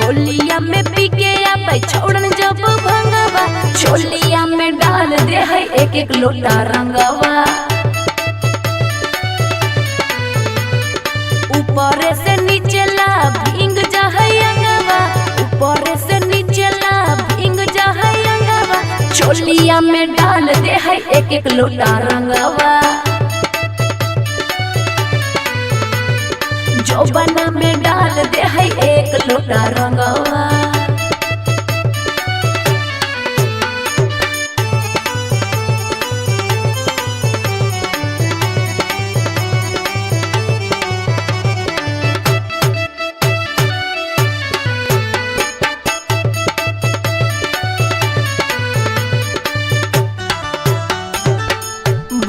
होलिया में पी के आबै छोड़न जब भंगवा, चोलिया में डाल दे है एक एक लोटा रंगवा। ऊपर से नीचे ला भींग जा है अंगवा, ऊपर से नीचे ला भींग जा है अंगवा, चोलिया में डाल दे है एक एक लोटा रंगवा। जोबना में डाल दे है एक लोटा रंगवा।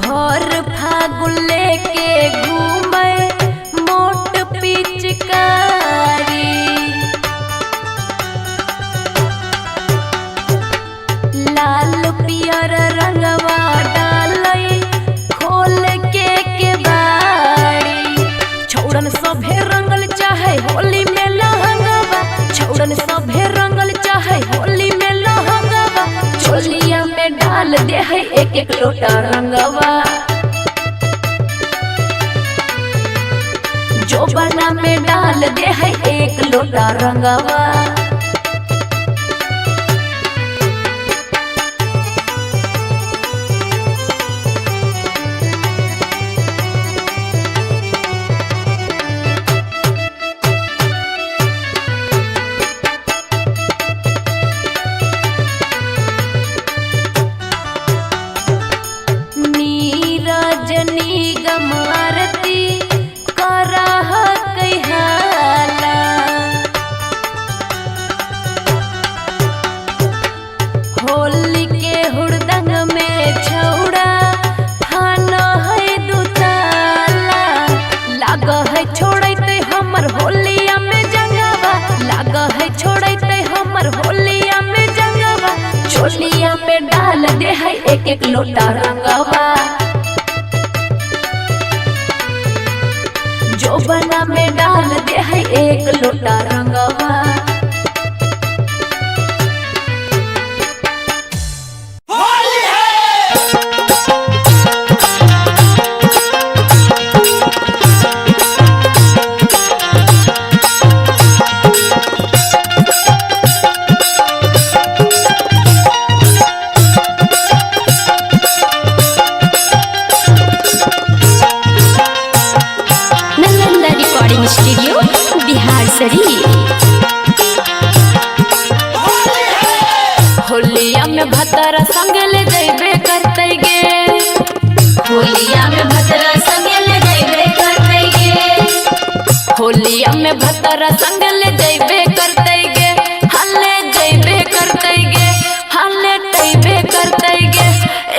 भर फागुन लेके घूमे मोट पिचकारी, लाल पियर रंगवा डालई खोल के बाड़ी। छौड़न सभे रंगल चाहे होली में लहंगवा, छौड़न सभे रंगल चाहे होली में लहंगवा, चोलिया में डाल दे है एक एक लोटा रंगवा। जोबना में डाल दे है एक लोटा रंगवा। नीरज निगम आरती करह कहाला, होली के हुड़दंग में छौड़ा खान है दुताला। लाग है छोड़ते हमर होलिया में जंगवा, लाग है छोड़ते हमर होलिया में जंगवा, चोलिया में डाल दे है एक एक लोटा रंगवा। जोबना में डाल दे है एक लोटा रंगवा। स्टूडियो बिहार शरीफ। होलिया में भतरा संग ले जइबे करते गे, होलिया में भतरा संग ले जइबे करते गे, होलिया में भतरा संग ले जइबे करते गे, हले जइबे करते गे, हले तइबे करते गे।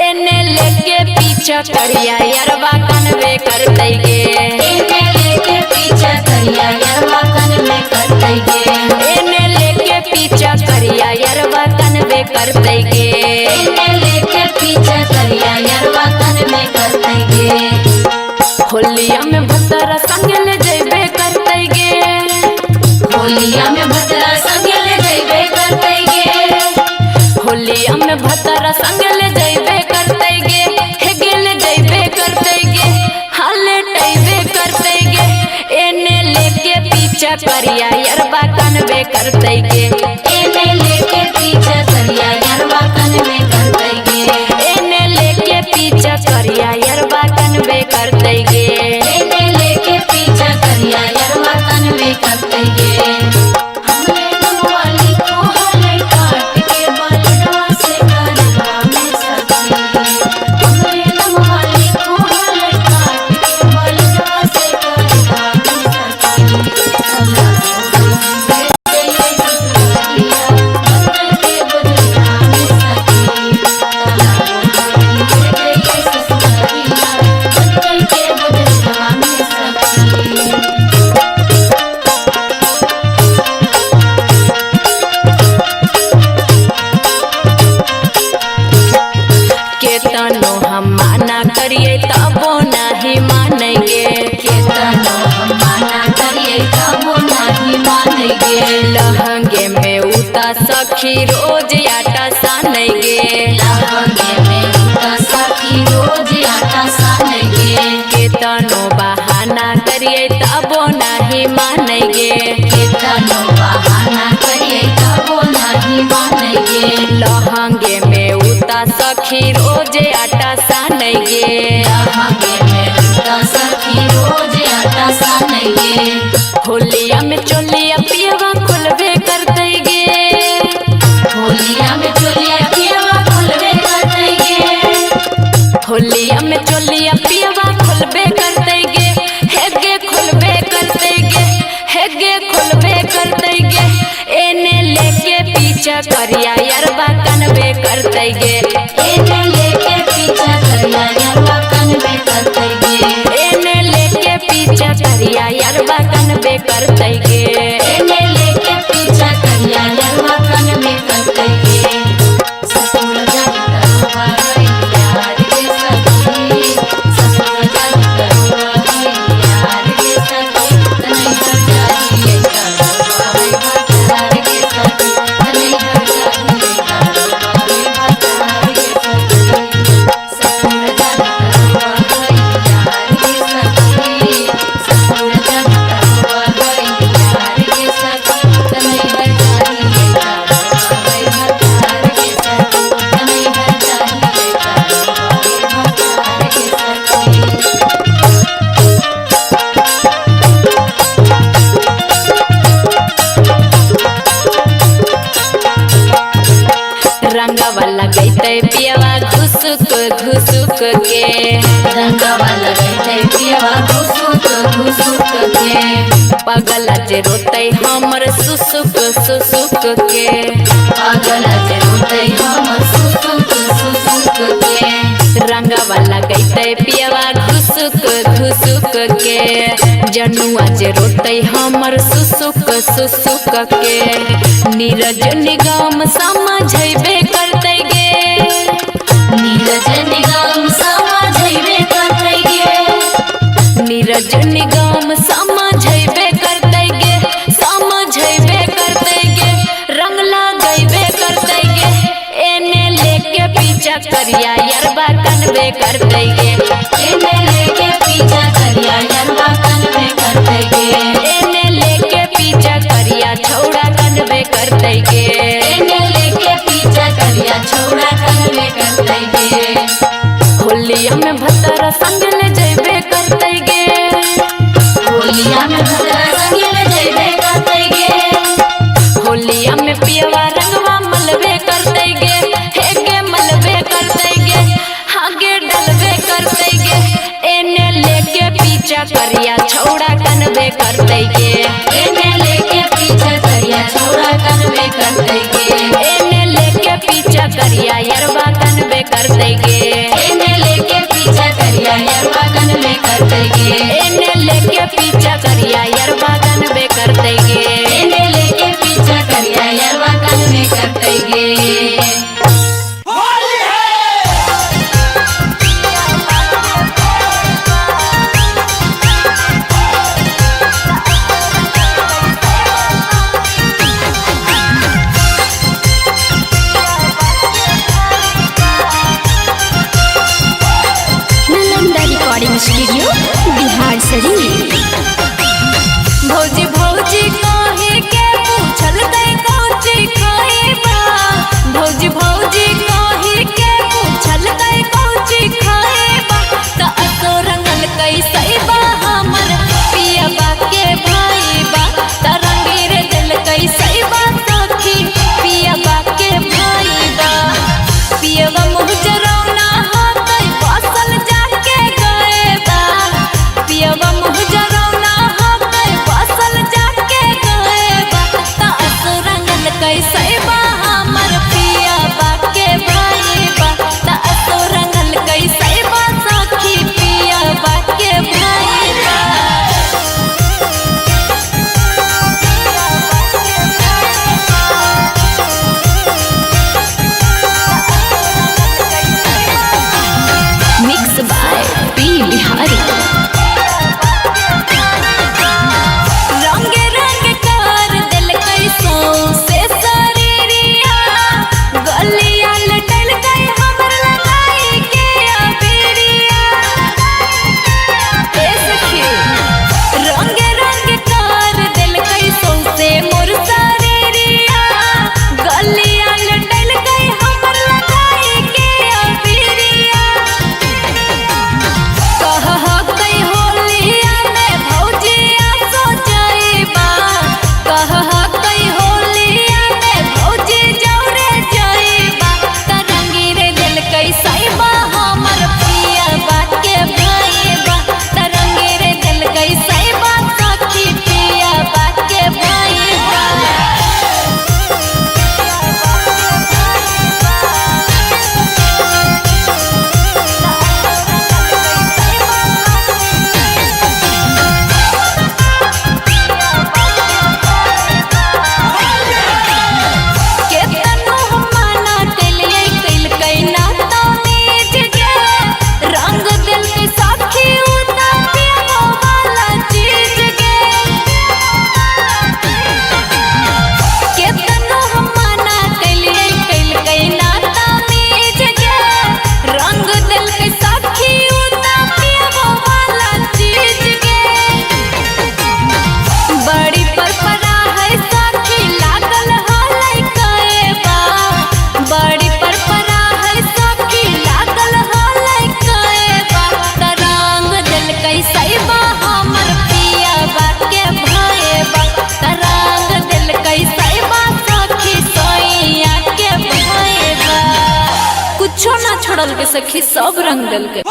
एने लेके पीछा करिया यरवा कनवे करते गे, एने लेके पीछा करिया यरवा कनवे करते गे, एने लेके पीछा करिया यरवा कनवे करते गे, एने लेके पीछा करिया यरवा कनवे करते गे। होलिया में भतरा संग ले जइबे करते गे, होलिया में भतरा संग ले जइबे करते गे, होलिया में भतरा संग ले जइबे करते गे, हे गेले जइबे करते गे, हाले टइबे करते गे। एने लेके पीछा करिया यरवा कनवे करते गे, एने लेके पीछा करिया यरवा कनवे करते गे, एने लेके पीछा करिया यरवा कनवे करते गे, एने लेके पीछा करिया यरवा कनवे करते गे। हमरे नमवाली को हले काट के बलडवा से करवा में सखी, हमरे नमवाली को हले काट के बलडवा से करवा में सखी। के उता सखी रोज आटा सानै गे। लहंगे में उता सखी रोज आटा सानै गे। केतनो बहाना करिए तबो नहीं मानै गे। केतनो बहाना करिए तबो नहीं मानै गे। लहंगे में उता सखी रोज आटा सानै गे। लहंगे में उता सखी रोज आटा सानै गे। होलिया में चोलिया पियवा खुलबे करते गे। होलिया में चोलिया पियवा खुलबे करते गे। होलिया में चोलिया पियवा खुलबे करते गे। हेगे खुलबे करते गे। हेगे खुलबे करते गे। एने लेके पीछा करिया यरबा कनबे करते गे। एने लेके पीछा करिया यरबा कनबे करते गे। एने लेके पीछा करिया यरबा कनबे करते गे। एने लेके पीछा करिया यरबा कनबे करते गे। ससुर जब करवा गई यार के सखी। ससुर जब करवा गई यार के सखी। तनै घर जाइए करवा गई भतार के सखी। तनै घर जाइए करवा गई भतार के सखी। ससुर जब करवा गई यार के सखी। ससुर जब करवा गई यार के सखी। तनै घर जाइए करवा गई भतार के सखी। तनै घर जाइए करवा गई भतार के सखी। रंगवा लगैते पियवा घुसुक घुसुक के। रंगवा लगैते पियवा घुसुक घुसुक के। पगला जे रोते हमर सुसुक सुसुक के। पागल जे रोते हमर सुसुक सुसुक के। रंगवा लगैते पियवा घुसुक घुसुक के। जनुआ जे रोते हमर सुसुक सुसुक के। नीरज निगम समझैबे करते गे। नीरज निगम समझैबे करते गे। नीरज निगम समझैबे करते गे। समझैबे करते गे। रंग लगैबे करते गे। एने लेके पीछा करिया यरबा कनबे करते गे। एने लेके पीछा करिया यरबा कनबे करते गे। एने लेके पीछा करिया छौड़ा कनबे करते गे। एने लेके पीछा करिया छौड़ा कनबे करते गे। होलिया में भतरा संग ले जैबे करते गे। होलिया में भतरा संग ले जैबे करते गे। होलिया में पियवा रंगवा मलबे करते गे। हेगे मलबे करते गे। हागे डलबे करते गे। एने लेके पीछा करिया छौड़ा कनबे करते गे। एने लेके पीछा करिया छौड़ा कनबे करते गे। एने लेके पीछा करिया यरबा कनबे करते गे। एने लेके पीछा करिया यरबा कनबे करते गे। एने लेके पीछा करिया यरबा कनबे करते गे। एने लेके पीछा करिया यरबा कनबे करते गे। Nalanda recording studio Bihar Sharif. सखी सब रंग दल के।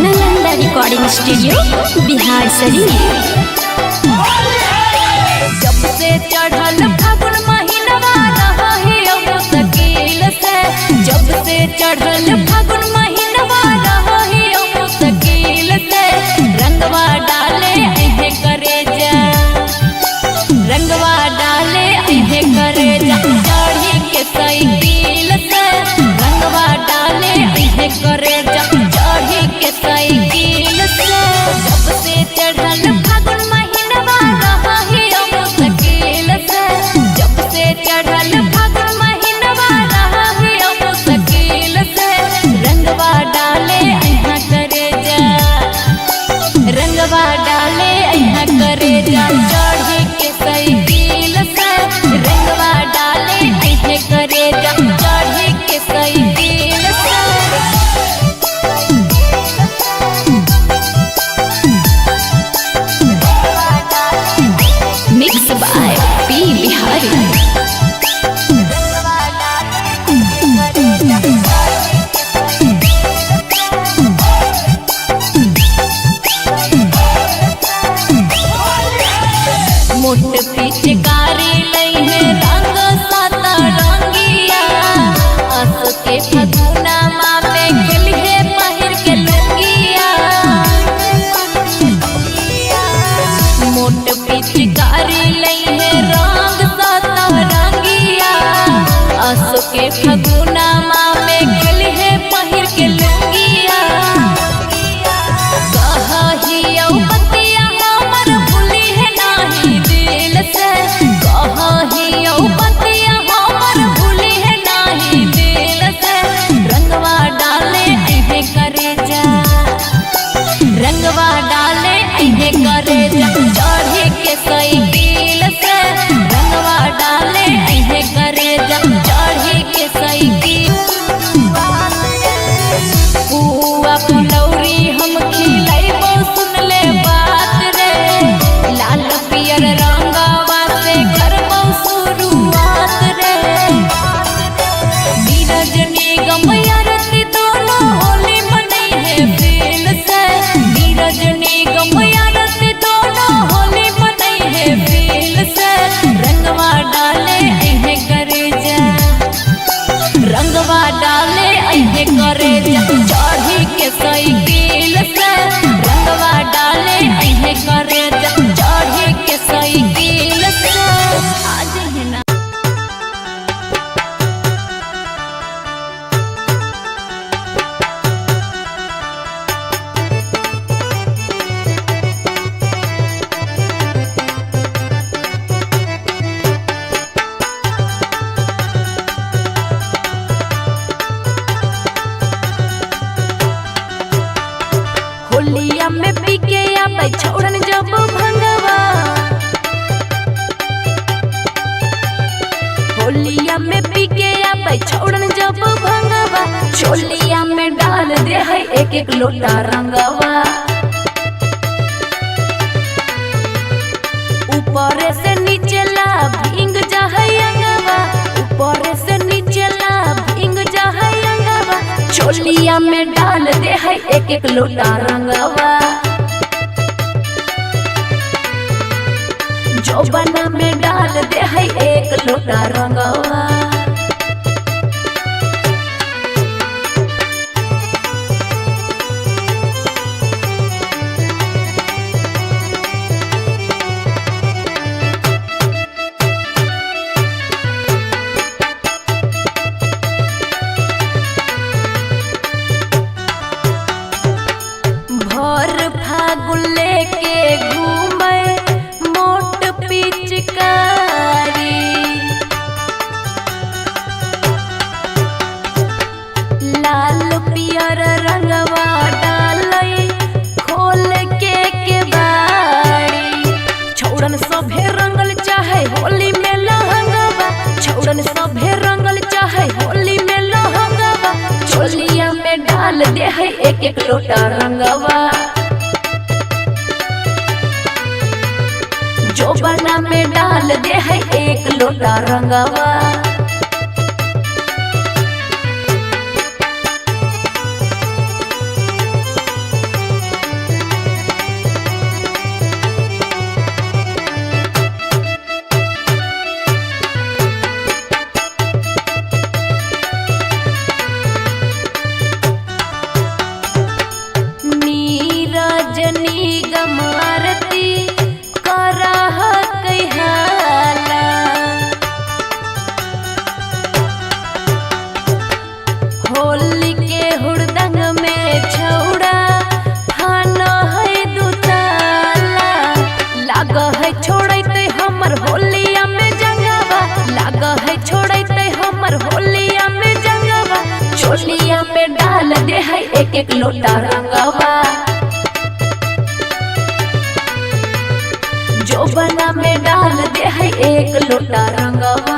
Nalanda recording studio Bihar Sharif. जब से चढ़ल फागुन महीनवा रही मुश्किल से, जब से चढ़ल फागुन महीनवा रही मुश्किल से, रंगवा डाले अहे करे जा, रंगवा डाले अहे करे जा, चढ़ी के साइकिल से, रंगवा डाले अहे करे जा, चढ़ी के साइकिल से। जब से चढ़ल फागुन महीनवा रही मुश्किल से, जब से चढ़ल फागुन महीनवा रही मुश्किल से, रंगवा डाले अहा करे जा, रंगवा डाले अहा करे जा, चढ़ी के साइकिल से, रंगवा डाले अहे करे जा, चढ़ी के साइकिल से। Mix by P Bihari. मोट पिचकारी लई है रंग साता रंगिया, आस के फगुना माँ में खेली है पहिर के लुंगिया। मोट पिचकारी लई है रंग साता रंगिया, आस के फगुना माँ में खेली है पहिर के लुंगिया। कहियो बतिया हमर भूली है नाही दिल से, कहियो बतिया हमर भूली है नाही दिल से, रंगवा डाले अहे करे जा, रंगवा डाले अहे करे जा, चढ़ी के साइकिल से, रंगवा डाले अहे करे जा, चढ़ी के साइकिल। पुआ फुलौरी हम खिलाइबो सुन ले बात रे, लाल पियर रंगवा से करबो शुरुआत रे। नीरज निगम आरती दोनों होली मनई है दिल से, नीरज निगम आरती दोनों होली मनई है दिल से, रंगवा डाले अहे करे जा, रंगवा डाले अहे करे जा, चढ़ी के साइकिल से, रंगवा डाले अहे करे जा, चढ़ी के साइकिल से। आज है ना होलिया में पी के आबै छोड़न जब भंगवा, होलिया में पी के आबै छोड़न जब भंगवा, चोलिया में डाल दे है एक एक लोटा रंगवा। ऊपर से नीचे ला भींग जा है अंगवा, ऊपर से नीचे ला भींग जा है अंगवा, चोलिया में डाल दे है एक एक लोटा रंगवा। जोबना में डाल दे है एक लोटा रंगवा। भर फागुन लेके घूमे मोट पिचकारी, लाल पियर रंगवा डालई खोल के बाड़ी। छौड़न सभे रंगल चाहे होली में लहंगवा, छौड़न सभे रंगल चाहे होली में लहंगा। डाल दे है एक एक लोटा रंगवा। जो बना में डाल दे है एक लोटा रंगवा। नीरजनी गमारती करह कहाला। होली के हुड़दंग में छौड़ा थाना है दुताला। लाग है छोड़ते हमर होलिया में जंगवा। लाग है छोड़ते हमर होलिया में जंगवा। चोलिया पे डाल दे है एक एक लोटा रंगवा। जो बना में डाल दे है एक लोटा रंगवा।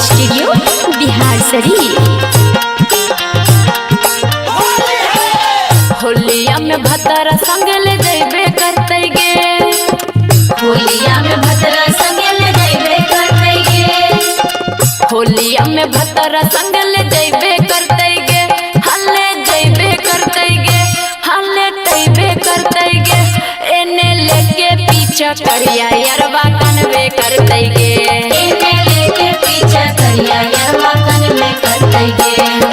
स्टूडियो बिहार शरीफ। होलिया में भतरा संग ले जैबे करते गे। होलिया में भतरा संग ले जैबे करते गे। होलिया में भतरा संग ले जैबे करते गे। हल्ले जैबे करते गे। हल्ले तैबे करते गे। एने लेके पीछा करिया यरवा कनवे करते गे। एने लेके पीछा करिया यरवा कनवे करते गे।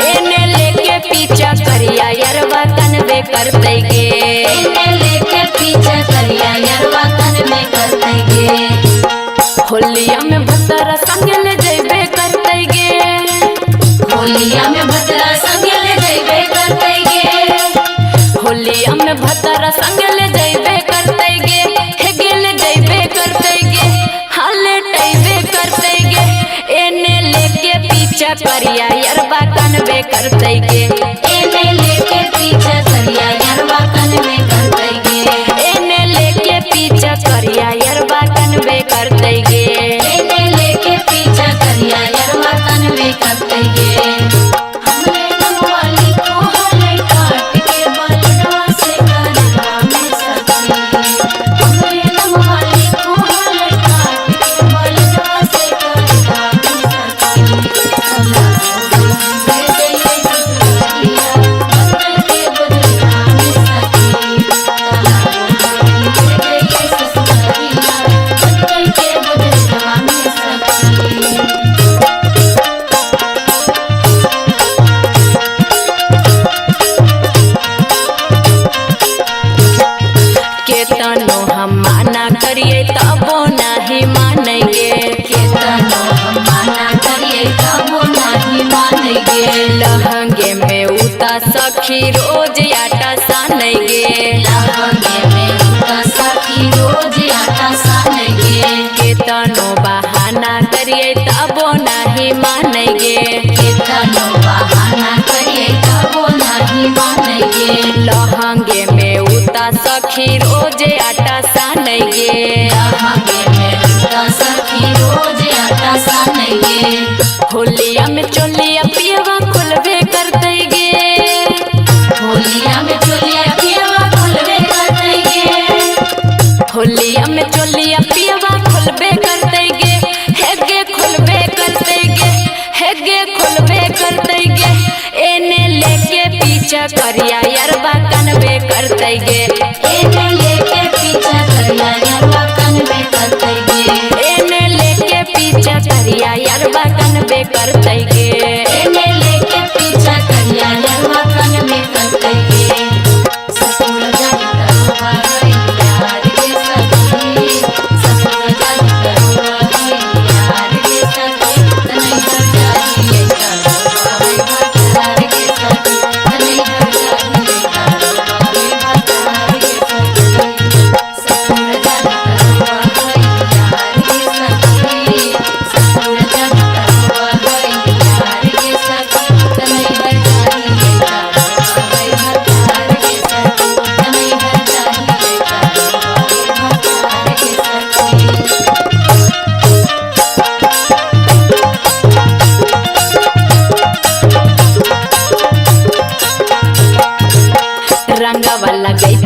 एने लेके पीछा करिया यरवा कनवे करते गे। एने लेके पीछा करिया यरवा कनवे करते गे। होलिया में भतरा संग ले जैबे करते गे। होलिया में भतरा संग ले जैबे करते गे। होलिया में भतरा संग ले जैबे करते गे। हे गेल जैबे करते गे। हाले टैबे करते गे। एने लेके पीछा करिया यरवा कनवे करते गे। एने लेके पीछा करिया यरवा कनवे करते गे। एने लेके पीछा करिया यरवा कनवे करते गे। एने लेके पीछा करिया यरवा कनवे करते गे। हमरे नमवाली को हले काट के बलडवा से करवा में सखी। हमरे नमवाली को हले काट के बलडवा से करवा में सखी। सला दे दे ससुरिया बदल के बदलवा में सखी। सला दे दे ससुरिया बदल के बदलवा में सखी। केतनो हम माना करिए तबो नहीं मानेंगे। केतनो हम माना करिए तबो नहीं मानेंगे। लहंगे में उता सखी रोज आटा सानेंगे। लहंगे में उता सखी रोज आटा सानेंगे। केतनो बहाना करिए तबो नहीं मानेंगे। केतनो बहाना करिए तबो नहीं मानेंगे। लहंगे में उता सखी रोज आटा सानेंगे। लहंगे में उता सखी रोज आटा सानेंगे। होलिया में चोलिया पियवा खुलबे करते गे। होलिया में चोलिया पियवा खुलबे करते गे। होलिया में चोलिया पियवा खुलबे करते गे। हेगे खुलबे करते गे। हेगे खुलबे करते गे। एने लेके पीछा करिया यरवा कनवे करते गे। एने लेके पीछा करिया यरवा कनवे करते गे। एने लेके पीछा करिया यरवा कनवे करते गे। एने लेके पीछा करिया यरवा कनवे करते गे। ससुर जान करवा गई यार के सखी। ससुर जान करवा गई यार के सखी। तनई घर जाइए करवा गई भतार के सखी। तनई घर जाइए करवा गई भतार के सखी।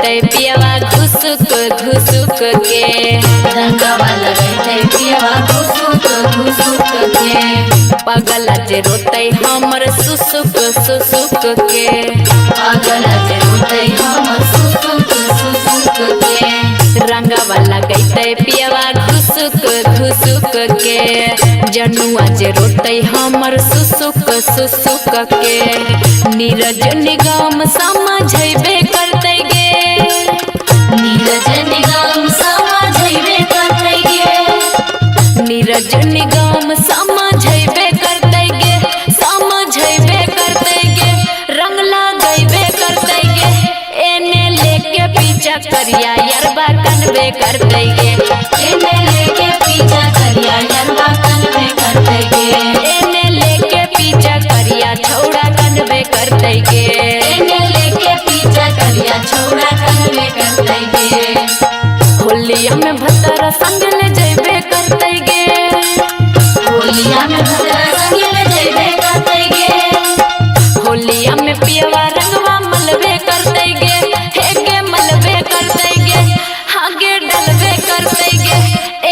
लगैते पियवा घुसुक घुसुक के रंगवा लगैते पियवा घुसुक घुसुक के पगला जे रोते हमर सुसुक सुसुक के पागल जे रोते हमर सुसुक सुसुक के रंगवा लगैते पियवा घुसुक घुसुक के जनुआ जे रोते हमर सुसुक सुसुक के नीरज निगम समझबे करते गे नीरज निगम समझबे करते गे नीरज निगम समझबे करते गे समझबे करते गे रंग लगैबे करते गे एने लेके पीछा करिया यरबा कनबे करते गे एने लेके पीछा करिया यरबा कनबे करते गे एने लेके पीछा करिया छौड़ा कनबे करते गे एने लेके पीछा करिया छौड़ा कनबे करते गे होलिया में भतरा संग ले जइबे करते गे होलिया में भद्रा संग ले जइबे करते गे होलिया में पियवा रंगवा मलबे करते गे हेगे मलबे करते गे हागे डलबे करते गे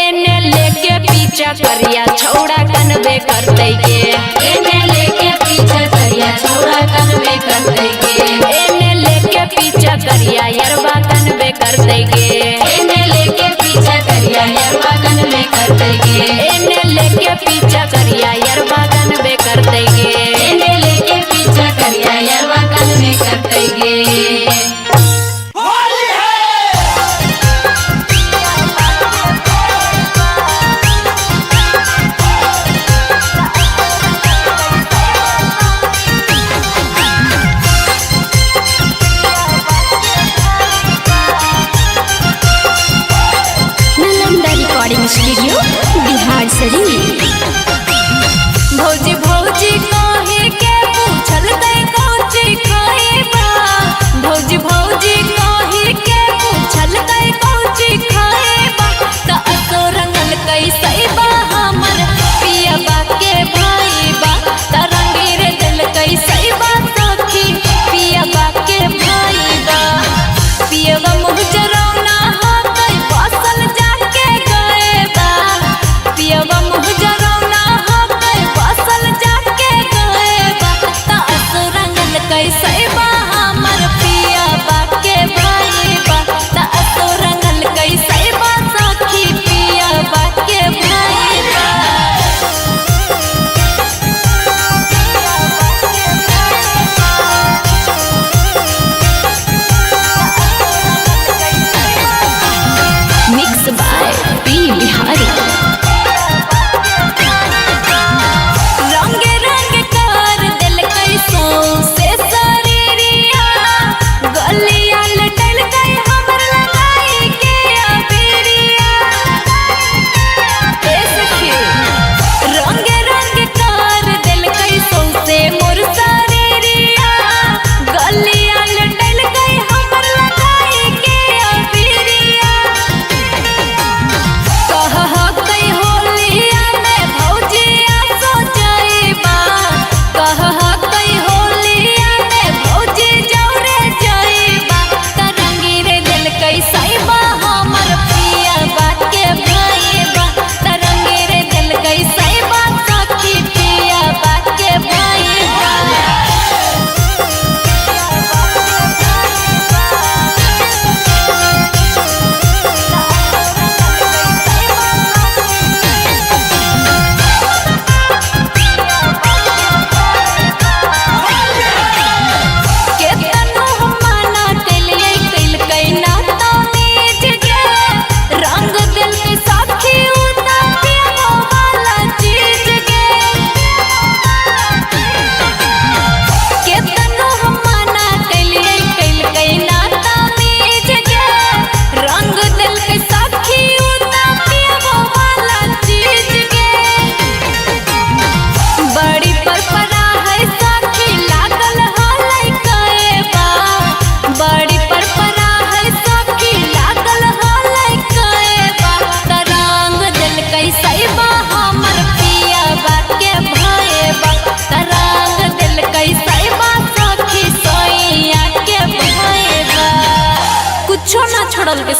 एने लेके पीछा करिया छौड़ा कनबे करते गे एने लेके पीछा करिया छौड़ा कनबे करते गे एने लेके पीछा करिया यरबा कनबे करते गे एने लेके पीछा करिया यरबा कनबे करते गे एने लेके पीछा करिया यरबा कनबे करते गे एने लेके पीछा करिया यरबा कनबे करते गे नालंदा रिकॉर्डिंग स्टूडियो बिहार शरीफ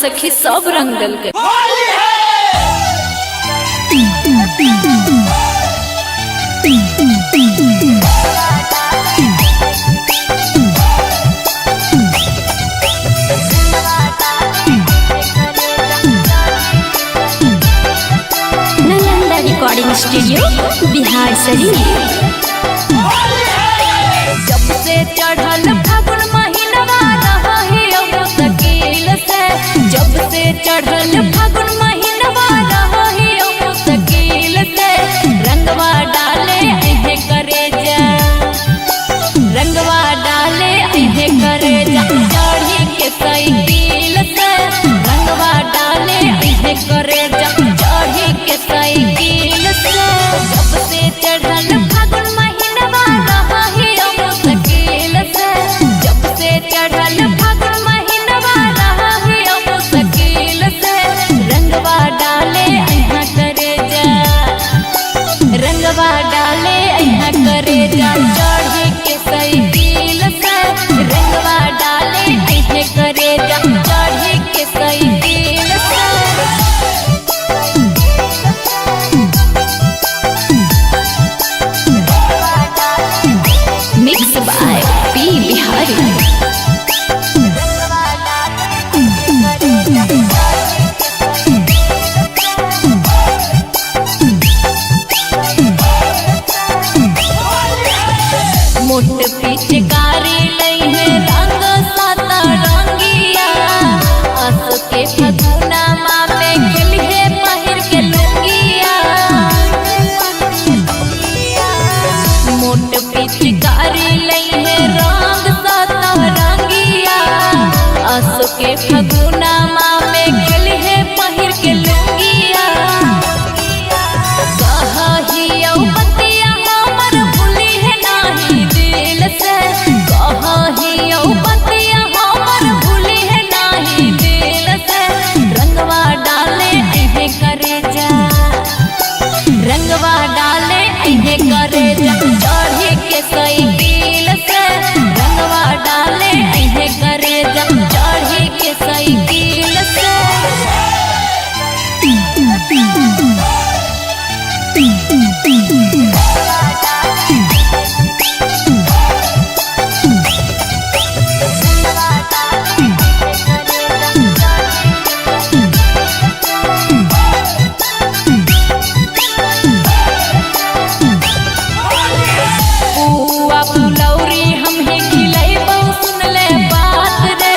सखी सब रंग दल के। Nalanda recording studio Bihar Sharif. जब से चढ़ल फागुन महीनवा रही मुश्किल से, जब से चढ़ल फागुन महीनवा रही मुश्किल से, रंगवा डाले अहे करे जा, रंगवा डाले अहे करे जा, चढ़ी के साइकिल से, रंगवा डाले अहे करे जा, चढ़ी के साइकिल से। जब से चढ़ल फागुन महीनवा रही मुश्किल से, जब से चढ़ल फागुन महीनवा रही मुश्किल से, रंगवा डाले अहा करे जा, रंगवा डाले अहा करे जा, चढ़ी के साइकिल से, रंगवा डाले अहे करे जा, चढ़ी के साइकिल से। Mix by P Bihari. मोट पिचकारी लई है रंग साता रंगिया, आस के फगुना माँ में खेली है पहिर के लुंगिया। मोट पिचकारी लई है रंग साता रंगिया, आस के फगुना माँ में खेली है पहिर के लुंगिया। कहियो बतिया हमर भूली है नाही दिल से, कहियो बतिया हमर भूली है नाही दिल से, रंगवा डाले अहे करे जा, रंगवा डाले अहे करे जा, चढ़ी के साइकिल से, रंगवा डाले अहे करे जा, चढ़ी के साइकिल से। पुआ फुलौरी हम ही खिलैबौ सुन ले बात रे,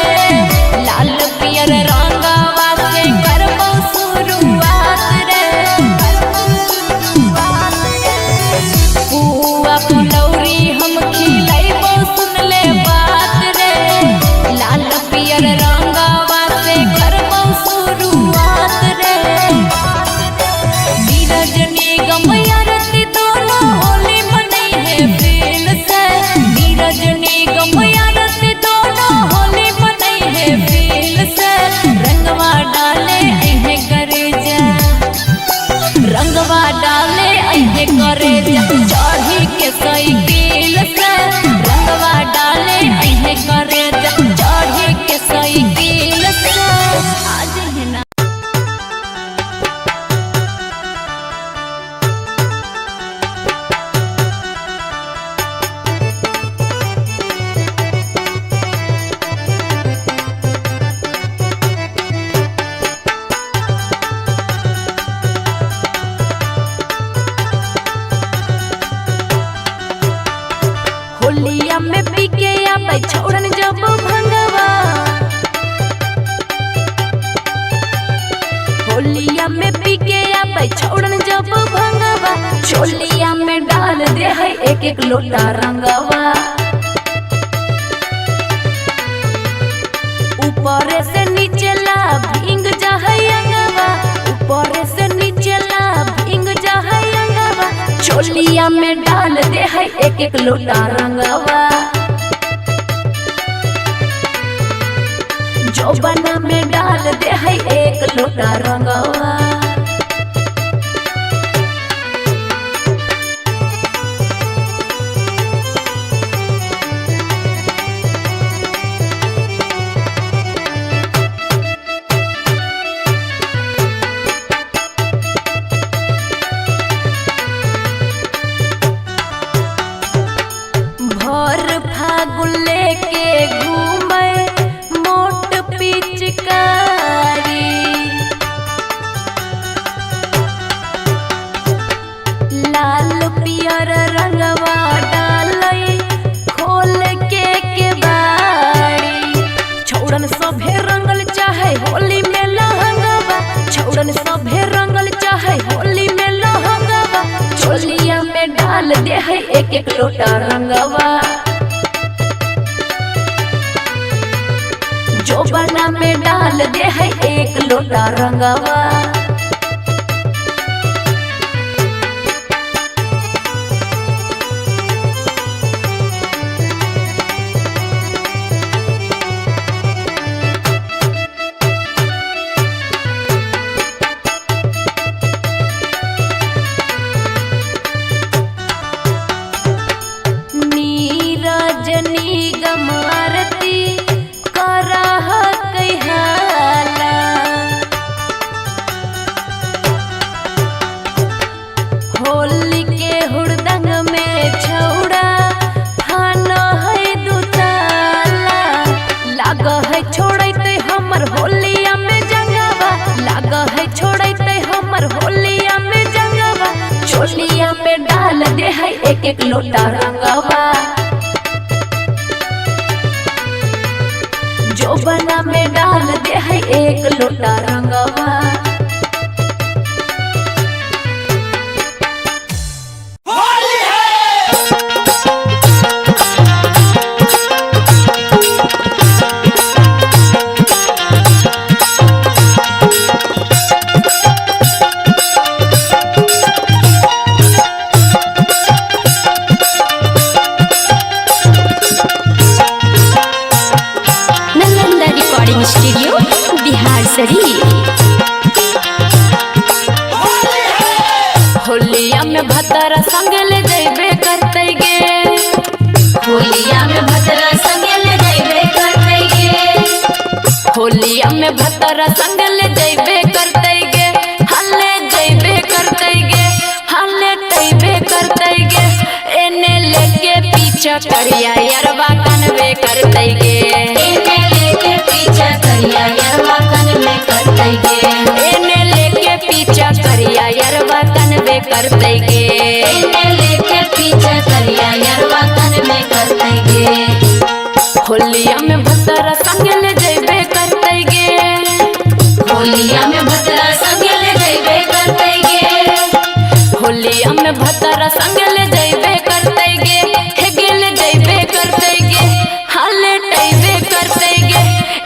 लाल पियर रंगवा से करबौ शुरुआत रे। पुआ फुलौरी हम खिलैबौ सुन ले बात रे, लाल पियर रंगवा से करबौ शुरुआत रे। नीरज निगम आरती दोनों होली मनई है दिल से, नीरज निगम आरती दोनों होली मनई है दिल से, रंगवा डाले अहे करे जा, रंगवा डाले अहे करे जा, चढ़ी के साइकिल से, रंगवा डाले अहे करे जा, चढ़ी के साइकिल से। आज है ना होलिया में पी के आबै छोड़न जब भंगवा, होलिया में पी के आबै छोड़न जब भंगवा, चोलिया में डाल दे है एक एक लोटा रंगवा। ऊपर से नीचे ला भींग जा है अंगवा, ऊपर से नीचे ला भींग जा है अंगवा, चोलिया में डाल दे है एक एक लोटा रंगवा। जोबना में डाल दे है एक लोटा रंगवा। पियर रंगवा डालई खोल के बाड़ी। छौड़न सभे रंगल चाहे होली में लहंगवा, छौड़न सभे रंगल चाहे होली में लहंगवा। चोलिया में डाल दे है एक एक लोटा रंगवा, जोबना में डाल दे है एक लोटा रंगवा। नीरजनी गमारती करह कहाला, होली के हुड़दंग में छौड़ा फाना है दुताला। लाग है छोड़ते हमर होलिया में जंगवा, लाग है छोड़ते हमर होलिया में जंगवा। चोलिया में डाल दे है एक एक लोटा रंगवा, जोबना में डाल दे है एक लोटा रंगवा। स्टूडियो बिहार शरीफ। होलिया में भतरा संग ले जैबे करते गे, होलिया में भतरा संग ले जैबे करते गे, होलिया में भतरा संग ले जैबे करते गे। हल्ले जैबे करते गे, हल्ले तैबे करते गे। एने लेके पीछा करिया यरवा कनवे करते गे, एने लेके पीछा करिया यरवा कनवे करते गे, एने लेके पीछा करिया यरवा कनवे करते गे, एने लेके पीछा करिया यरवा कनवे करते गे। होलिया में भतरा संग ले जैबे करते गे, होलिया में भतरा संग ले जैबे करते गे, होलिया में भतरा संग ले जैबे करते गे। हे गेल जैबे करते गे, हल्ले तैबे करते गे।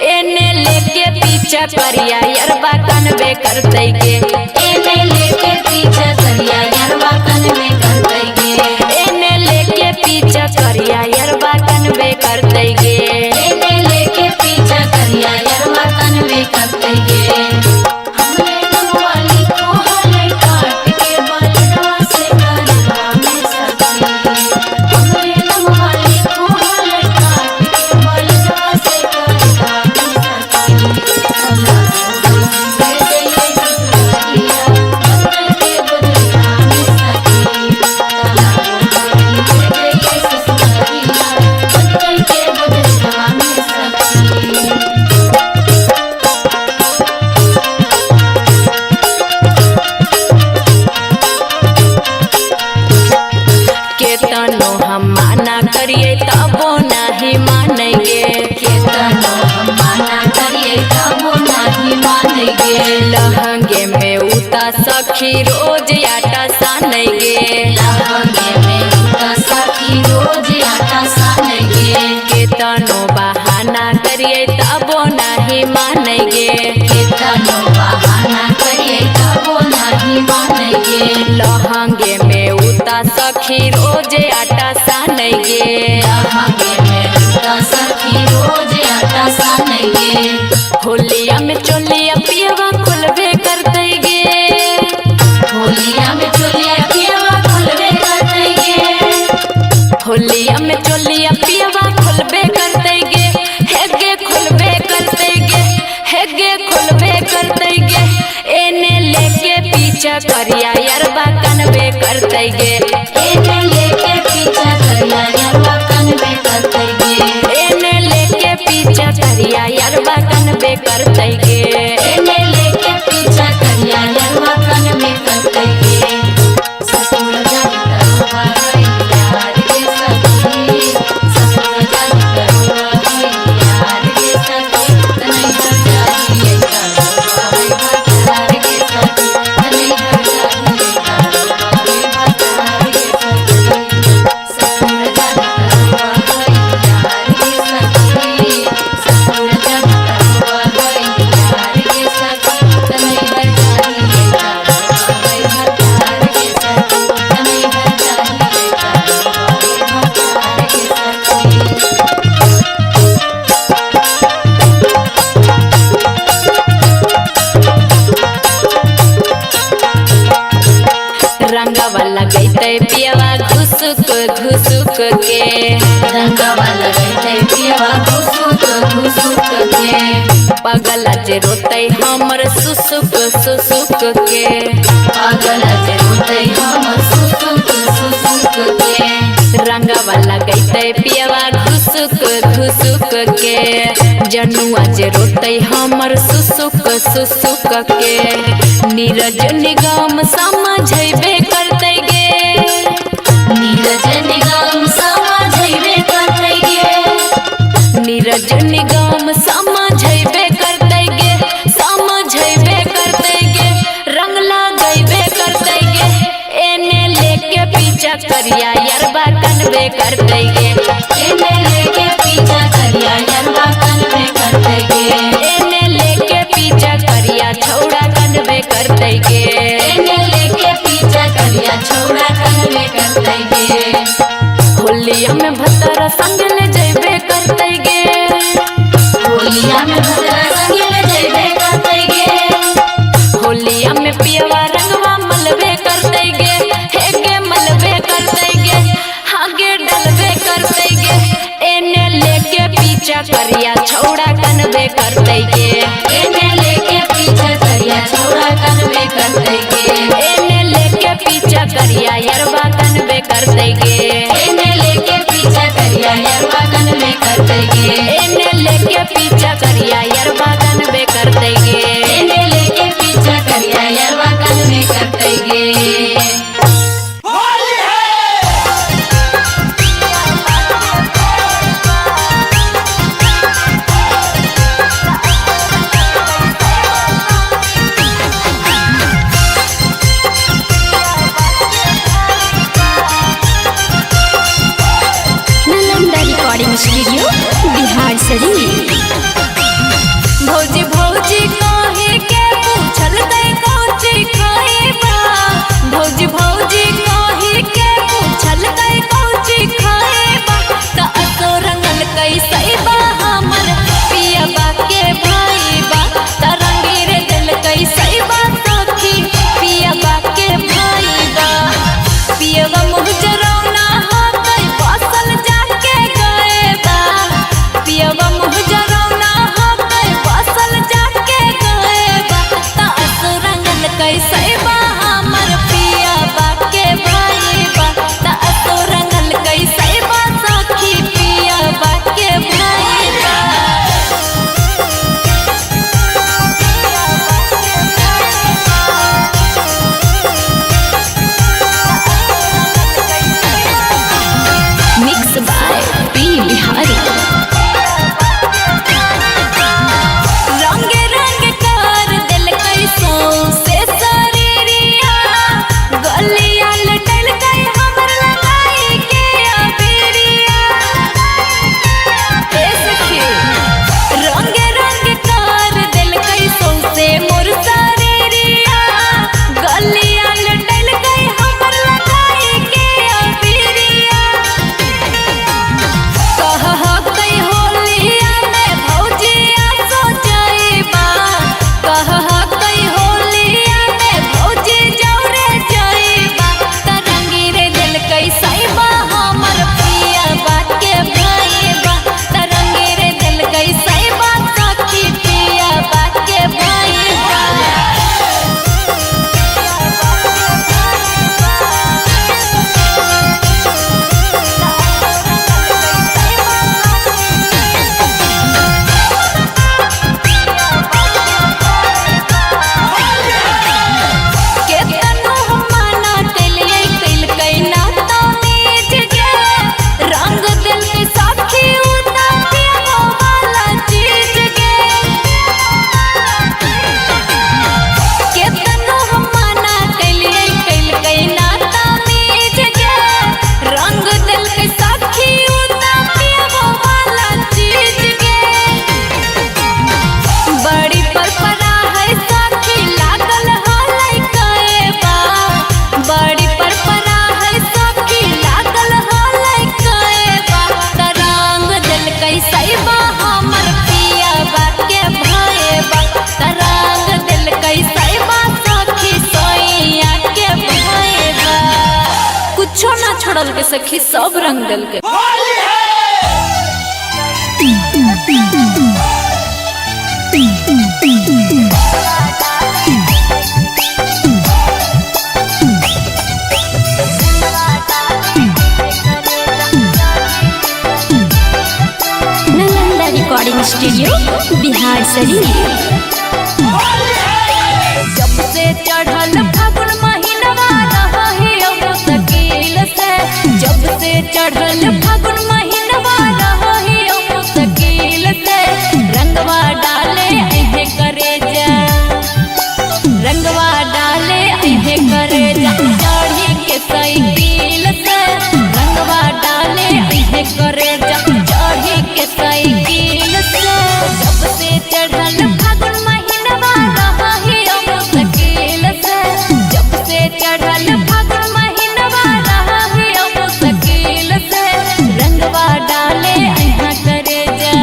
एने लेके पीछा करिया यरवा कनवे करते गे, एने लेके पीछा करिया यरवा कनवे करते गे, एने लेके पीछा करिया यरवा कनवे करते गे। एने लेके पीछा करिया यरवा कनवे करते गे। हमरे नमवाली को हले काट के बलवा से करवा में सखी, हमरे नमवाली को हले काट के बलवा से करवा में सखी। अल्लाह दे दे ससुरिया बदल के बदलिया में सखी, अल्लाह दे दे ससुरिया बदल के बदलिया में सखी। केतनो हम माना करिए तबो नहीं मानेंगे, केतनो हम माना करिए तबो नहीं मानेंगे, लहंगे में उता सखी रोज आटा सानेंगे, लहंगे में उता सखी रोज आटा सानेंगे, केतनो बहाना करिए तबो नहीं मानेंगे, केतनो बहाना करिए तबो नहीं मानेंगे, लहंगे में उता सखी रोज आटा सानेंगे, लहंगे में उता सखी रोज आटा सानेंगे। होलिया में चोलिया पियवा खुलबे करते गे, होलिया में चोलिया पियवा खुलबे करते गे, होलिया में चोलिया पियवा खुलबे करते गे। हेगे खुलबे करते गे, हेगे खुलबे करते गे। एने लेके पीछा करिया यरवा कनवे करते गे, एने लेके पीछा करिया यरवा कनवे करते गे, एने लेके पीछा करिया यरवा कनवे करते गे, एने लेके पीछा करिया यरवा कनवे करते गे। ससुर जाता लगैते पियवा घुसुक घुसुक के रंगवा लगैते पियवा घुसुक घुसुक के पगला जे रोते हमर सुसुक सुसुक के पागल जे रोते हमर सुसुक सुसुक के रंगवा लगैते पियवा घुसुक घुसुक के जनुआ जे रोते हमर सुसुक सुसुक के नीरज निगम समझैबे करते गे नीरज निगम समझैबे करते गे नीरज निगम समझैबे करते गे समझैबे करते गे रंग लगैबे करते गे एने लेके पीछा करिया यरबा कनबे करते गे एने लेके पीछा करिया यरबा कनबे करते गे एने लेके पीछा करिया छौड़ा कनबे करते गे एने लेके पीछा करिया छौड़ा कनबे करते गे होलिया में भतरा संग ले जैबे करते गे होलिया में भद्रा संगे ले जैबे करते गे होलिया में पियवा रंगवा मलबे करते गे हेगे मलबे करते गे हागे डलबे करते गे एने लेके पीछा करिया छौड़ा कनबे करते गे एने लेके पीछा करिया छौड़ा कनबे करते गे एने लेके पीछा करिया यरबा कनबे करते गे एने लेके पीछा करिया यरबा कनबे करते गे एने लेके पीछा करिया यरबा कनबे करते गे एने लेके पीछा करिया यरबा कनबे करते गे नालंदा रिकॉर्डिंग स्टूडियो बिहार शरीफ। चढ़ल के सखी सब रंग दल के। Nalanda recording studio Bihar Sharif. जब से चढ़ल फागुन महीनवा रही मुश्किल से, जब से चढ़ल फागुन महीनवा रही मुश्किल से, रंगवा डाले अहे करे जा, रंगवा डाले अहे करे जा, चढ़ी के साइकिल से, रंगवा डाले अहे करे जा, चढ़ी के साइकिल से। जब से चढ़ल फागुन महीनवा रही मुश्किल से, जब से चढ़ल फागुन महीनवा रही मुश्किल से, रंगवा डाले अहा करे जा,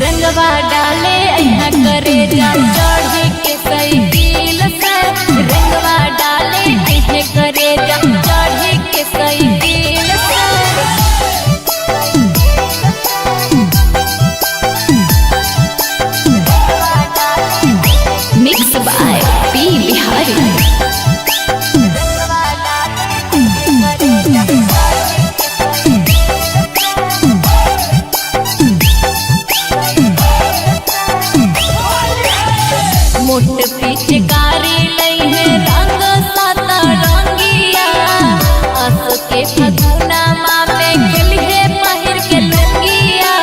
रंगवा डाले अहा करे जा, चढ़ी के साइकिल से, रंगवा डाले अहे करे जा, चढ़ी के साइकिल से। Mix by P Bihari. मोट पिचकारी लई है रंग साता रंगिया, अस के फगुना माँ में खेली है पहिर के लुंगिया।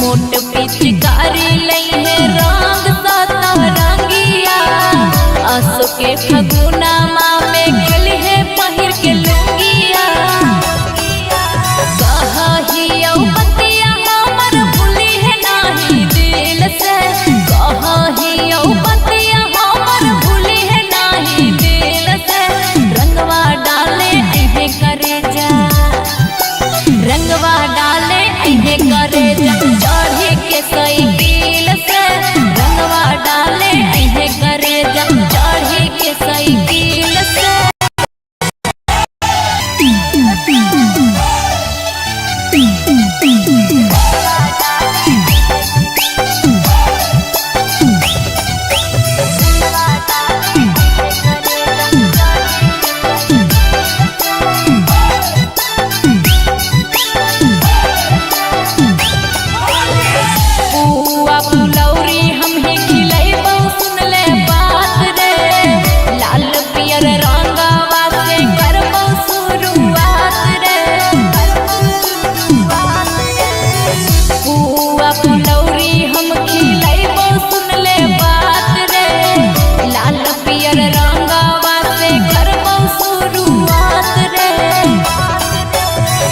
मोट पिचकारी लई है रंग साता रंगिया, अस के फगुना माँ में खेली है पहिर के लुंगिया। कहियो बतिया हमर भूली है नाही दिल से, कहियो बतिया हमर भूली है नाही दिल से, रंगवा डाले अहे करे जा, रंगवा डाले अहे करे जा, चढ़ी के साइकिल से, रंगवा डाले अहे करे जा, चढ़ी के साइकिल से। पुआ फुलौरी हमही खिलैबौ सुन ले बात रे, लाल पियर रंगवा से करबौ शुरुआत रे। पुआ फुलौरी हम खिलैबौ सुन ले बात रे, लाल पियर रंगवा से करबौ शुरुआत रे।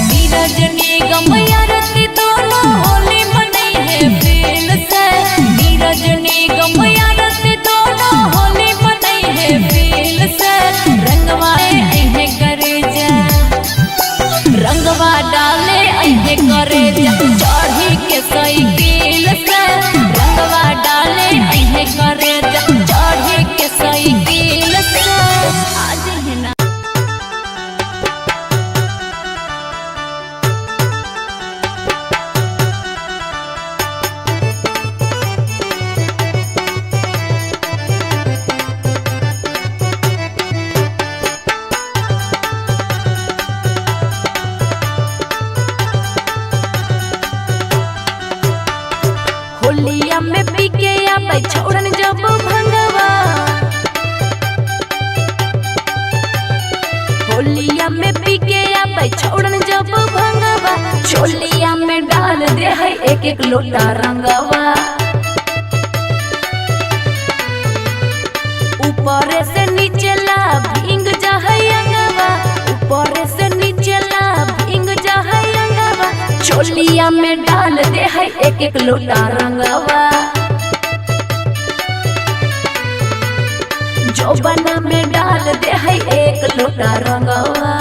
नीरज निगम यारती दोनों होली मनई है फील से, नीरज निगम यारती दोनों होली मनई है फील से, रंगवा अहे करे जा, रंगवा डाले अहे करे जा, चढ़ी के साइकिल से, रंगवा डाले अहे करे जा, चढ़ी के साइकिल से। आज है ना होलिया में पी के आबै छोड़न जब भंगवा, होलिया में पी के आबै छोड़न जब भंगवा, चोलिया में डाल दे है एक एक लोटा रंगवा। ऊपर से नीचे ला भींग जा है अंगवा, ऊपर से नीचे ला भींग जा है अंगवा, चोलिया में डाल दे है एक एक लोटा रंगवा। जोबना में डाल दे है एक लोटा रंगवा।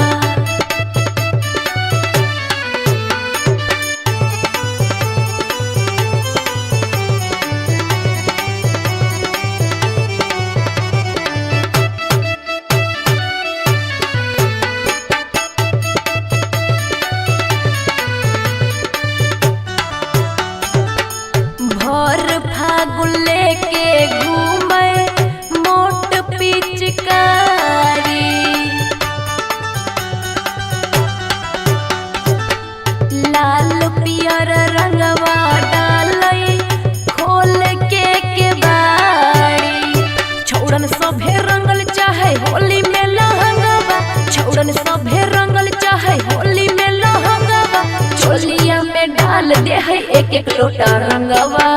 मर्दन सभे रंगल चाहे होली में लहंगवा, चोलिया में डाल दे है एक एक लोटा रंगवा,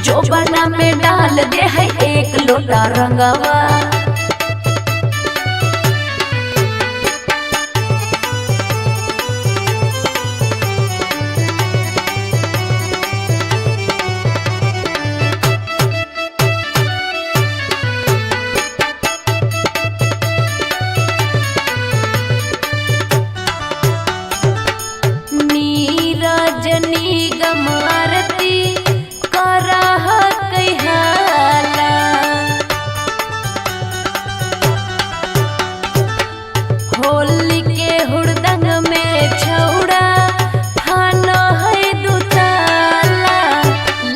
जोबना में डाल दे है एक लोटा रंगवा। रजनी गमारती करह कहाला, होली के हुड़दंग में छौड़ा थाना है दुताला,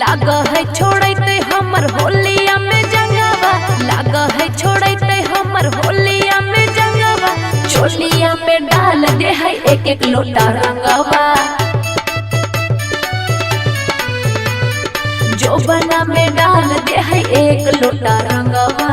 लाग है छोड़ते हमर होलिया में जंगवा, लाग है छोड़ते हमर होलिया में जंगवा, चोलिया में डाल दे है एक एक लोटा रंगवा, जोबना में डाल दे है एक लोटा रंगवा।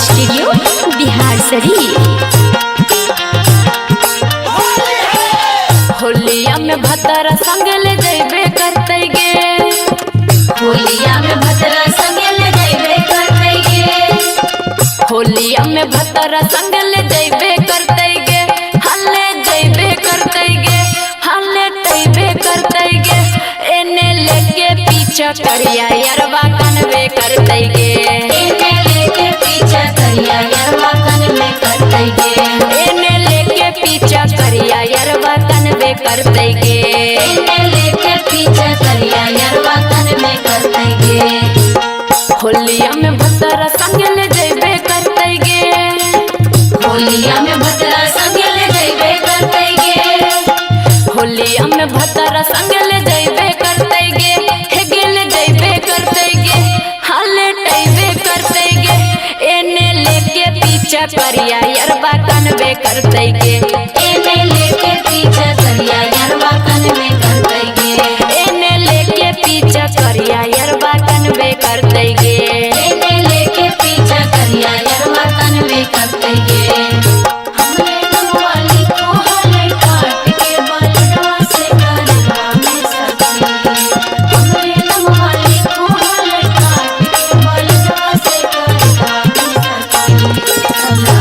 स्टूडियो बिहार शरीफ। होलिया में भतरा संग ले जैबे करते गे, होलिया में भतरा संग ले जैबे करते गे, होलिया में भतरा संग ले जैबे करते गे, हल्ले जैबे करते गे, हल्ले तैबे करते गे, एने लेके पीछा करिया यरवा कनवे करते गे, एने लेके पीछा करिया यरवा कनवे करते गे, एने लेके पीछा करिया यरवा कनवे करते गे, एने लेके पीछा करिया यरवा कनवे करते गे। होलिया में भतरा संग ले जैबे करते गे, होलिया में भतरा संग ले जैबे करते गे, होलिया में भतरा संग ले जैबे करते गे, हे गेल जैबे करते गे, हल्ले टैबे करते गे, एने लेके पीछा करिया यरवा कनवे करते गे, एने लेके पीछा करिया यरवा कनवे करते गे, एने लेके पीछा करिया यरवा कनवे करते गे, एने लेके पीछा करिया यरवा कनवे करते गे। हमरे नमवाली को हले काट के बलडवा से करवा में सखी, हमरे नमवाली को हले काट के बलडवा से करवा में सखी, सला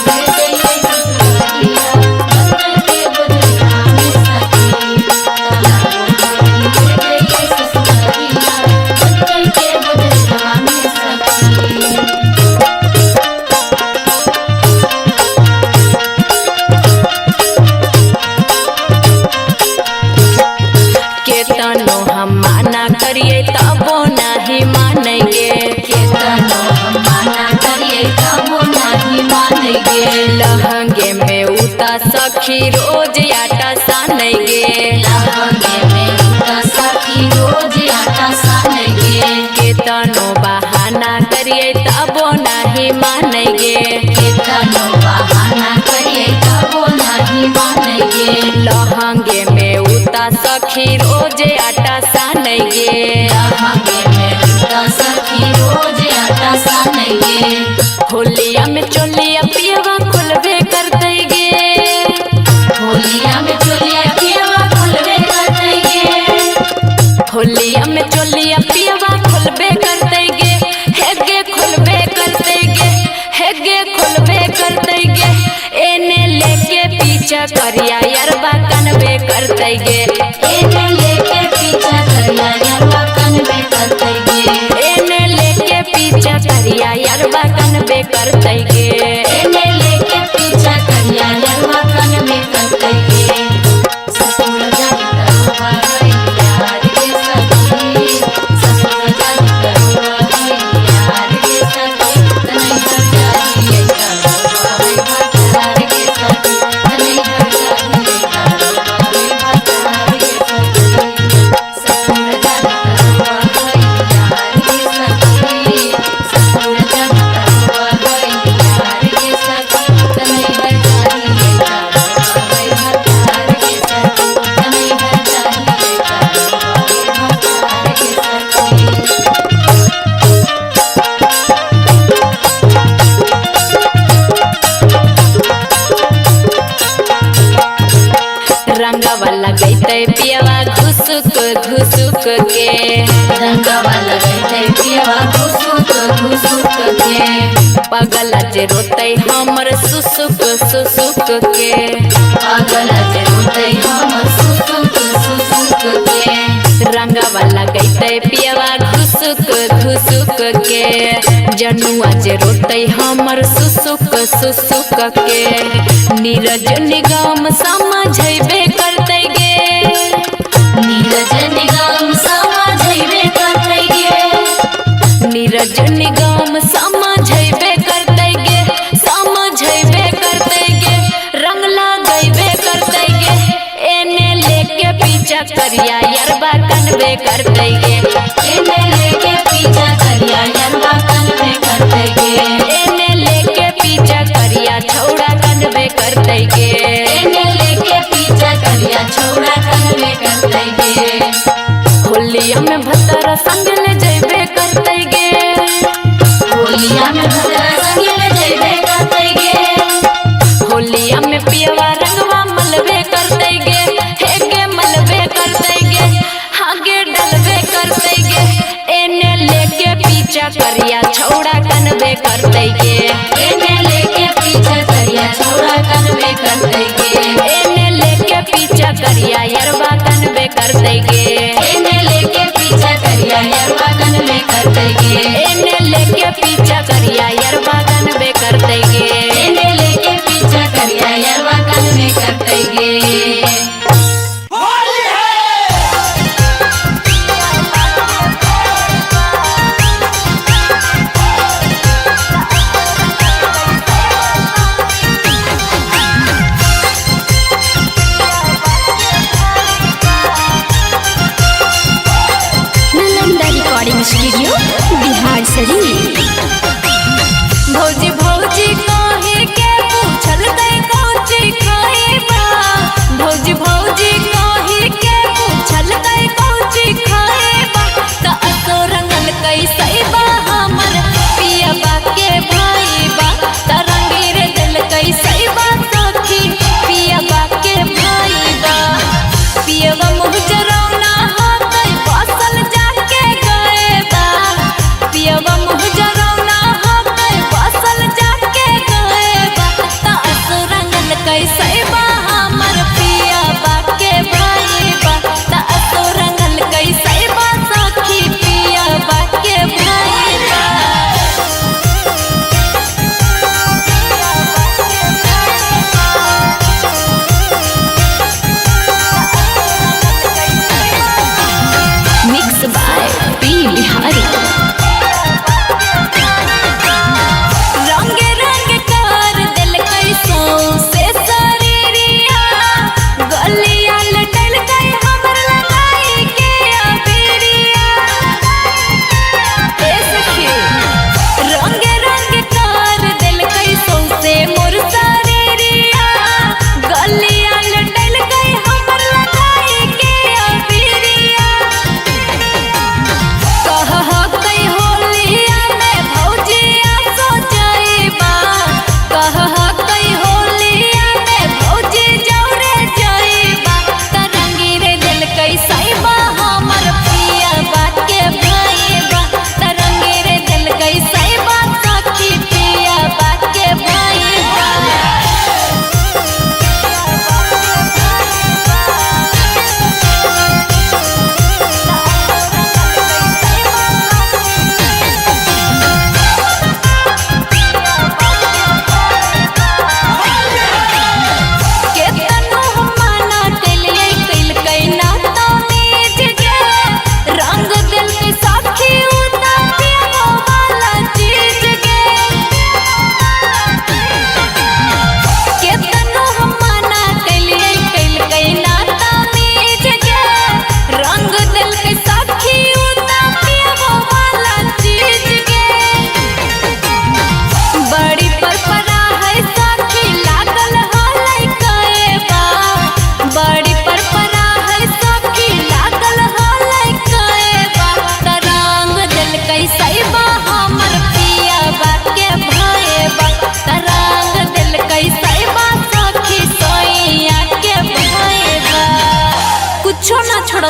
दे दे ससुरिया बदल के बदलवा में सखी, सला दे दे ससुरिया बदल के बदलवा में सखी। केतनो हम माना करिए तबो नहीं मानेंगे, केतनो हम माना करिए तबो नहीं मानेंगे, लहंगे में उता सखी रोज आटा सानेंगे, लहंगे में उता सखी रोज आटा सानेंगे, केतनो बहाना करिए तबो नहीं मानेंगे, केतनो बहाना करिए तबो नहीं मानेंगे, लहंगे में उता सखी रोज आटा सानेंगे, लहंगे में उता सखी रोज आटा सानेंगे, होलिया में चोलिया पियवा खुलबे करते गे, होलिया में चोलिया पियवा खुलबे करते गे, होलिया में चोलिया पियवा खुलबे करते गे, हेगे खुलबे करते गे, हेगे खुलबे करते गे, एने लेके पीछा करिया यरवा कनवे करते गे, एने लेके पीछा करिया यरवा कनवे करते गे, एने लेके पीछा करिया यरवा कनवे करते गे, एने लेके पीछा करिया यरवा कनवे करते गे। ससुर जानी करवा है यार के सखी, ससुर जानी करवा है यार के सखी, तनई कर जानी करवा है यार के लगैते पियवा घुसुक घुसुक के रंगवा लगैते पियवा घुसुक घुसुक के पगला जे रोते हमर सुसुक सुसुक के पगला जे रोते हमर सुसुक सुसुक के रंगवा लगैते पियवा घुसुक घुसुक के जनुआ जे रोते हमर सुसुक सुसुक के नीरज निगम समझैबे करते गे नीरज निगम समझैबे करते गे नीरज निगम समझैबे करते गे समझैबे करते गे रंग लगैबे करते गे एने लेके पीछा करिया यरबा कनबे करते गे एने लेके पीछा करिया यरबा कनबे करते गे एने लेके पीछा करिया छौड़ा कनबे करते गे एने लेके पीछा करिया छौड़ा कनबे करते गे होलिया में भतरा संग ले जैबे करते गे होलिया में भद्रा संग ले जैबे करते गे होलिया में पियवा रंगवा मलबे करते गे हेगे मलबे करते गे हागे डलबे करते गे एने लेके पीछा करिया छौड़ा कनबे करते गे एने लेके पीछा करिया छौड़ा कनबे करते गे एने लेके पीछा करिया यरबा कनबे करते गे एने लेके पीछा करिया यरबा कनबे करते गे एने लेके पीछा करिया यरबा कनबे करते गे एने लेके पीछा करिया यरबा कनबे करते गे नालंदा रिकॉर्डिंग स्टूडियो बिहार शरीफ। भौजी भौजी कहे के पूछल गई कौची खाएबा भौजी भौजी कहे के पूछल गई कौची खाएबा त असो रंगल कैसैबा हमर पियबा के भाईबा त रंगीर दिल कैसैबा सखी पियबा के भाईबा पियबा मुँह जरौना होतै बसल जाके गएबा पियबा मुँह जरौना होतै बसल जाके गएबा त असो रंगल कैसैबा हमर पियबा के भाईबा त असो रंगल कैसैबा सखी पियबा के भाईबा मिक्स बाय पी बिहारी। रंग रंग कर दिल कैसों से सारी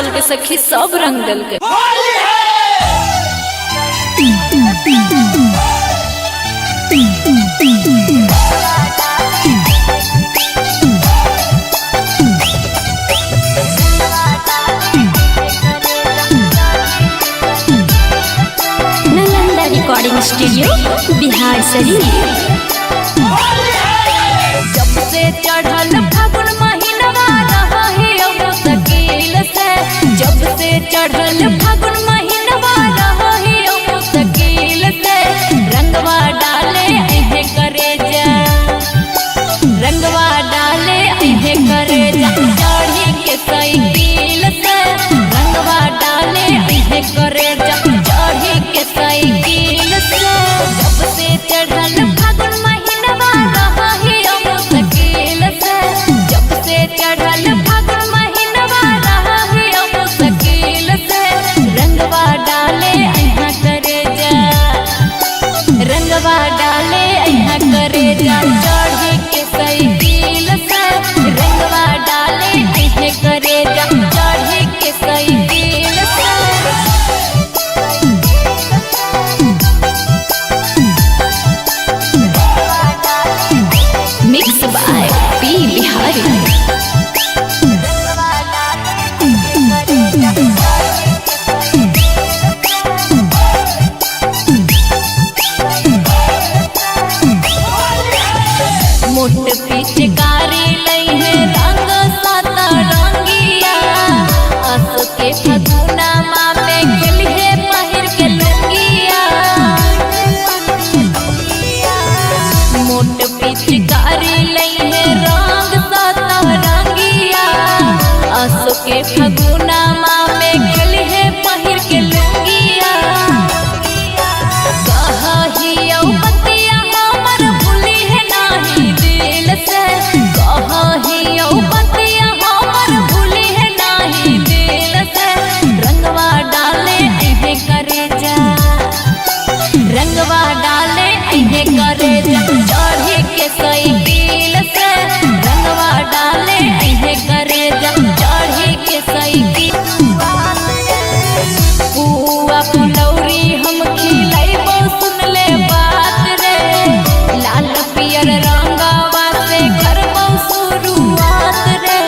साल के सखी सब रंग दल के। Nalanda recording studio Bihar Sharif. जब से चढ़ल फागुन महीनवा रही मुश्किल से, जब से चढ़ल फागुन महीनवा रही मुश्किल से, रंगवा डाले अहे करे जा, रंगवा डाले अहे करे जा, चढ़ी के साइकिल से, रंगवा डाले अहे करे जा, चढ़ी के साइकिल से। जब से चढ़ल फागुन महीनवा रही मुश्किल से, जब से चढ़ल फागुन महीनवा रही मुश्किल से, रंगवा डाले अहा करे जा, रंगवा डाले अहा करे जा, चढ़ी के साइकिल से, रंगवा डाले अहे करे जा, चढ़ी के साइकिल से। Mix by P Bihari. मोट पिचकारी लई है रंग साता रंगिया, आस के फगुना माँ में खेली है पहिर के लुंगिया। मोट पिचकारी लई है रंग साता रंगिया, आस के फगुना माँ में खेली है पहिर के लुंगिया। कहियो बतिया हमर भूली है नाही दिल से, कहियो बतिया हमर भूली है नाही दिल से, रंगवा डाले अहे करे जा, रंगवा डाले अहे करे जा, चढ़ी के साइकिल से, रंगवा डाले अहे करे जा, चढ़ी के साइकिल। पुआ फुलौरी हम खिलाइबो सुन ले बात रे, लाल पियर रंगवा से करबो शुरुआत रे।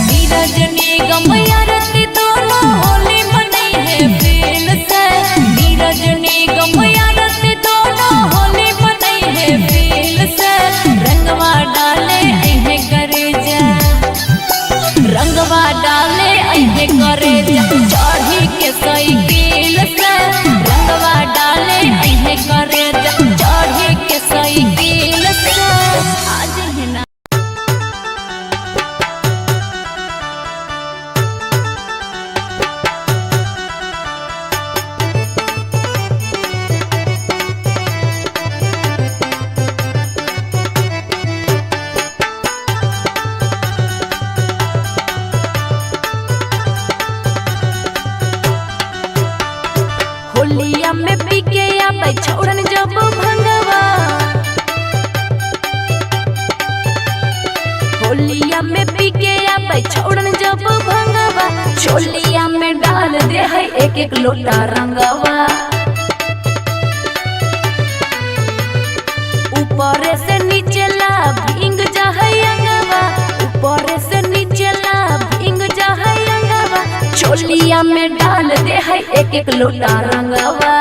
नीरज निगम आरती दोनों होली मनई है फील से, नीरज निगम आरती दोनों होली मनई है फील से, रंगवा डाले अहे करे जा, रंगवा डाले अहे करे जा, चढ़ी के साइकिल से, रंगवा डाले अहे करे जा, चढ़ी के साइकिल से। आज है ना होलिया में पी के आबै छोड़न जब भंगवा, होलिया में पी के आबै छोड़न जब भंगवा, छोलिया में डाल दे है एक एक लोटा रंगवा। ऊपर से नीचे ला भींग जा है अंगवा, ऊपर से नीचे ला भींग जा है अंगवा, छोलिया में डाल दे है एक एक लोटा रंगवा।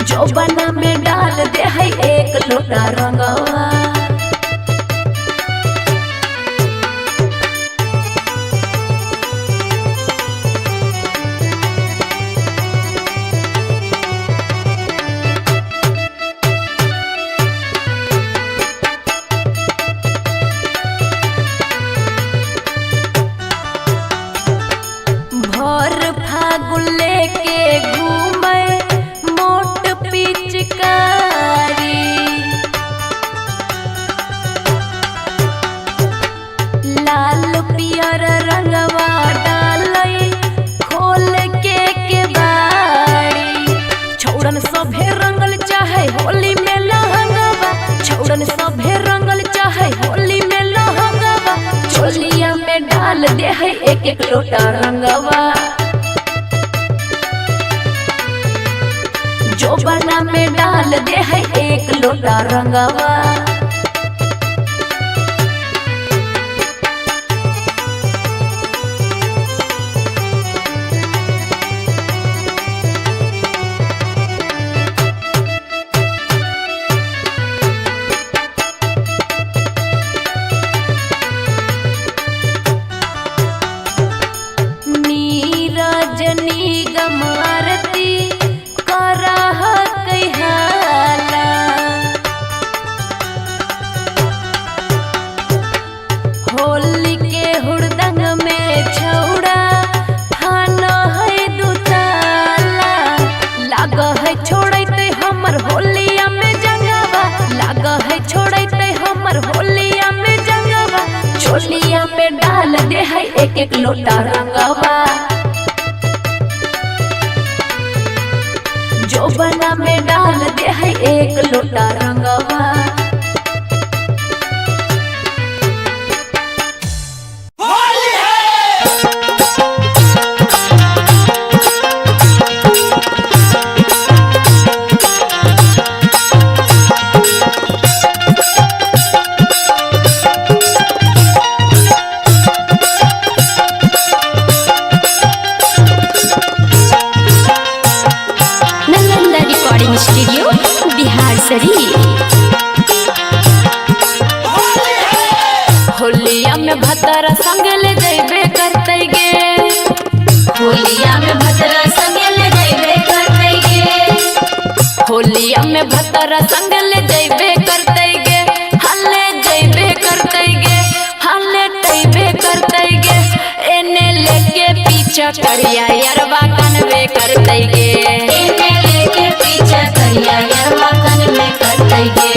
जोबना में डाल दे है एक लोटा रंगवा। भर फागुन लेके घूमे मोट पिचकारी, है एक एक लोटा रंगवा, जो बना में डाल दे है एक लोटा रंगवा। निगम आरती करह कहाला, होली के हुड़दंग में छौड़ा थाना है दुताला। लाग है छोड़ते हमर होलिया में जंगवा, लाग है छोड़ते हमर होलिया में जंगवा। छोलिया पे डाल दे है एक एक लोटा रंगवा, जो बना में डाल दे है एक लोटा रंगवा। स्टूडियो बिहार शरीफ। होलिया में भतरा संग ले जैबे करते गे, होलिया में भतरा संग ले जैबे करते गे, होलिया में भतरा संग ले जैबे करते गे। हले जैबे करते गे, हले तैबे करते गे। एने लेके पीछा करिया यरवा कनवे करते गे, एने लेके पीछा करिया यरवा कनवे करते गे,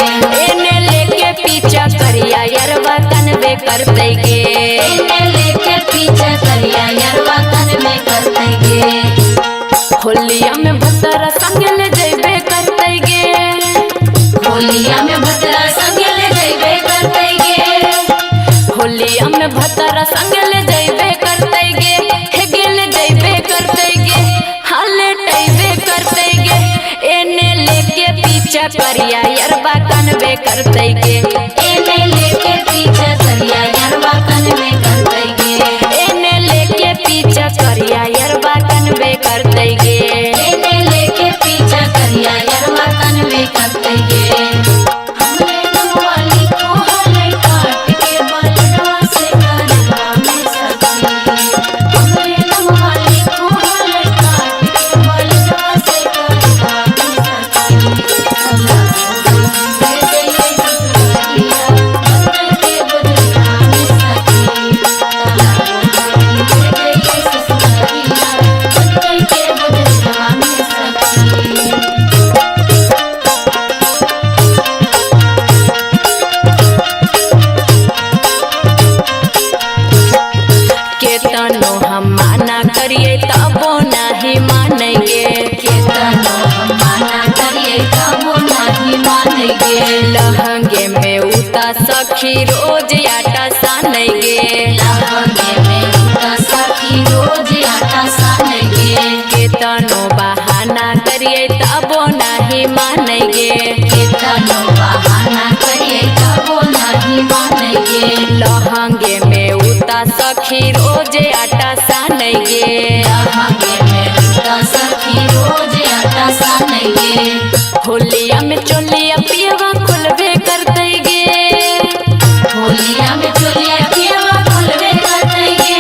एने लेके पीछा करिया यरवा कनवे करते गे, एने लेके पीछा करिया यरवा कनवे करते गे। होलिया में भतरा संग ले जैबे करते गे, होलिया में भतरा संग ले जैबे करते गे, होलिया में भतरा संग ले जैबे करते गे। हे गेल जैबे करते गे, हाले टैबे करते गे। एने लेके पीछा करिया यरवा कनवे करते गे, एने लेके पीछा करिया यरवा कनवे करते गे, एने लेके पीछा करिया यरवा कनवे करते गे, एने लेके पीछा करिया यरवा कनवे करते गे। हमरे नमवाली को हले काट के बलडवा से करवा में सखी, हमरे नमवाली को हले काट के बलडवा से करवा में सखी। दे दे ससुरिया बदल के बदलवा में सखी, दे दे ससुरिया बदल के बदलवा में सखी। केतनो हम माना करिए तबो नहीं मानेंगे, केतनो हम माना करिए तबो नहीं मानेंगे, लहंगे में उता सखी रोज आटा सानेंगे, लहंगे में उता सखी रोज आटा सानेंगे, केतनो बहाना करिए तबो नहीं मानेंगे, केतनो बहाना करिए तबो नहीं मानेंगे, लहंगे में उता सखी रोज आटा सानेंगे, लहंगे में उता सखी रोज आटा सानेंगे। होलिया में चोलिया पियवा खुलबे करते गे, होलिया में चोलिया पियवा खुलबे करते गे,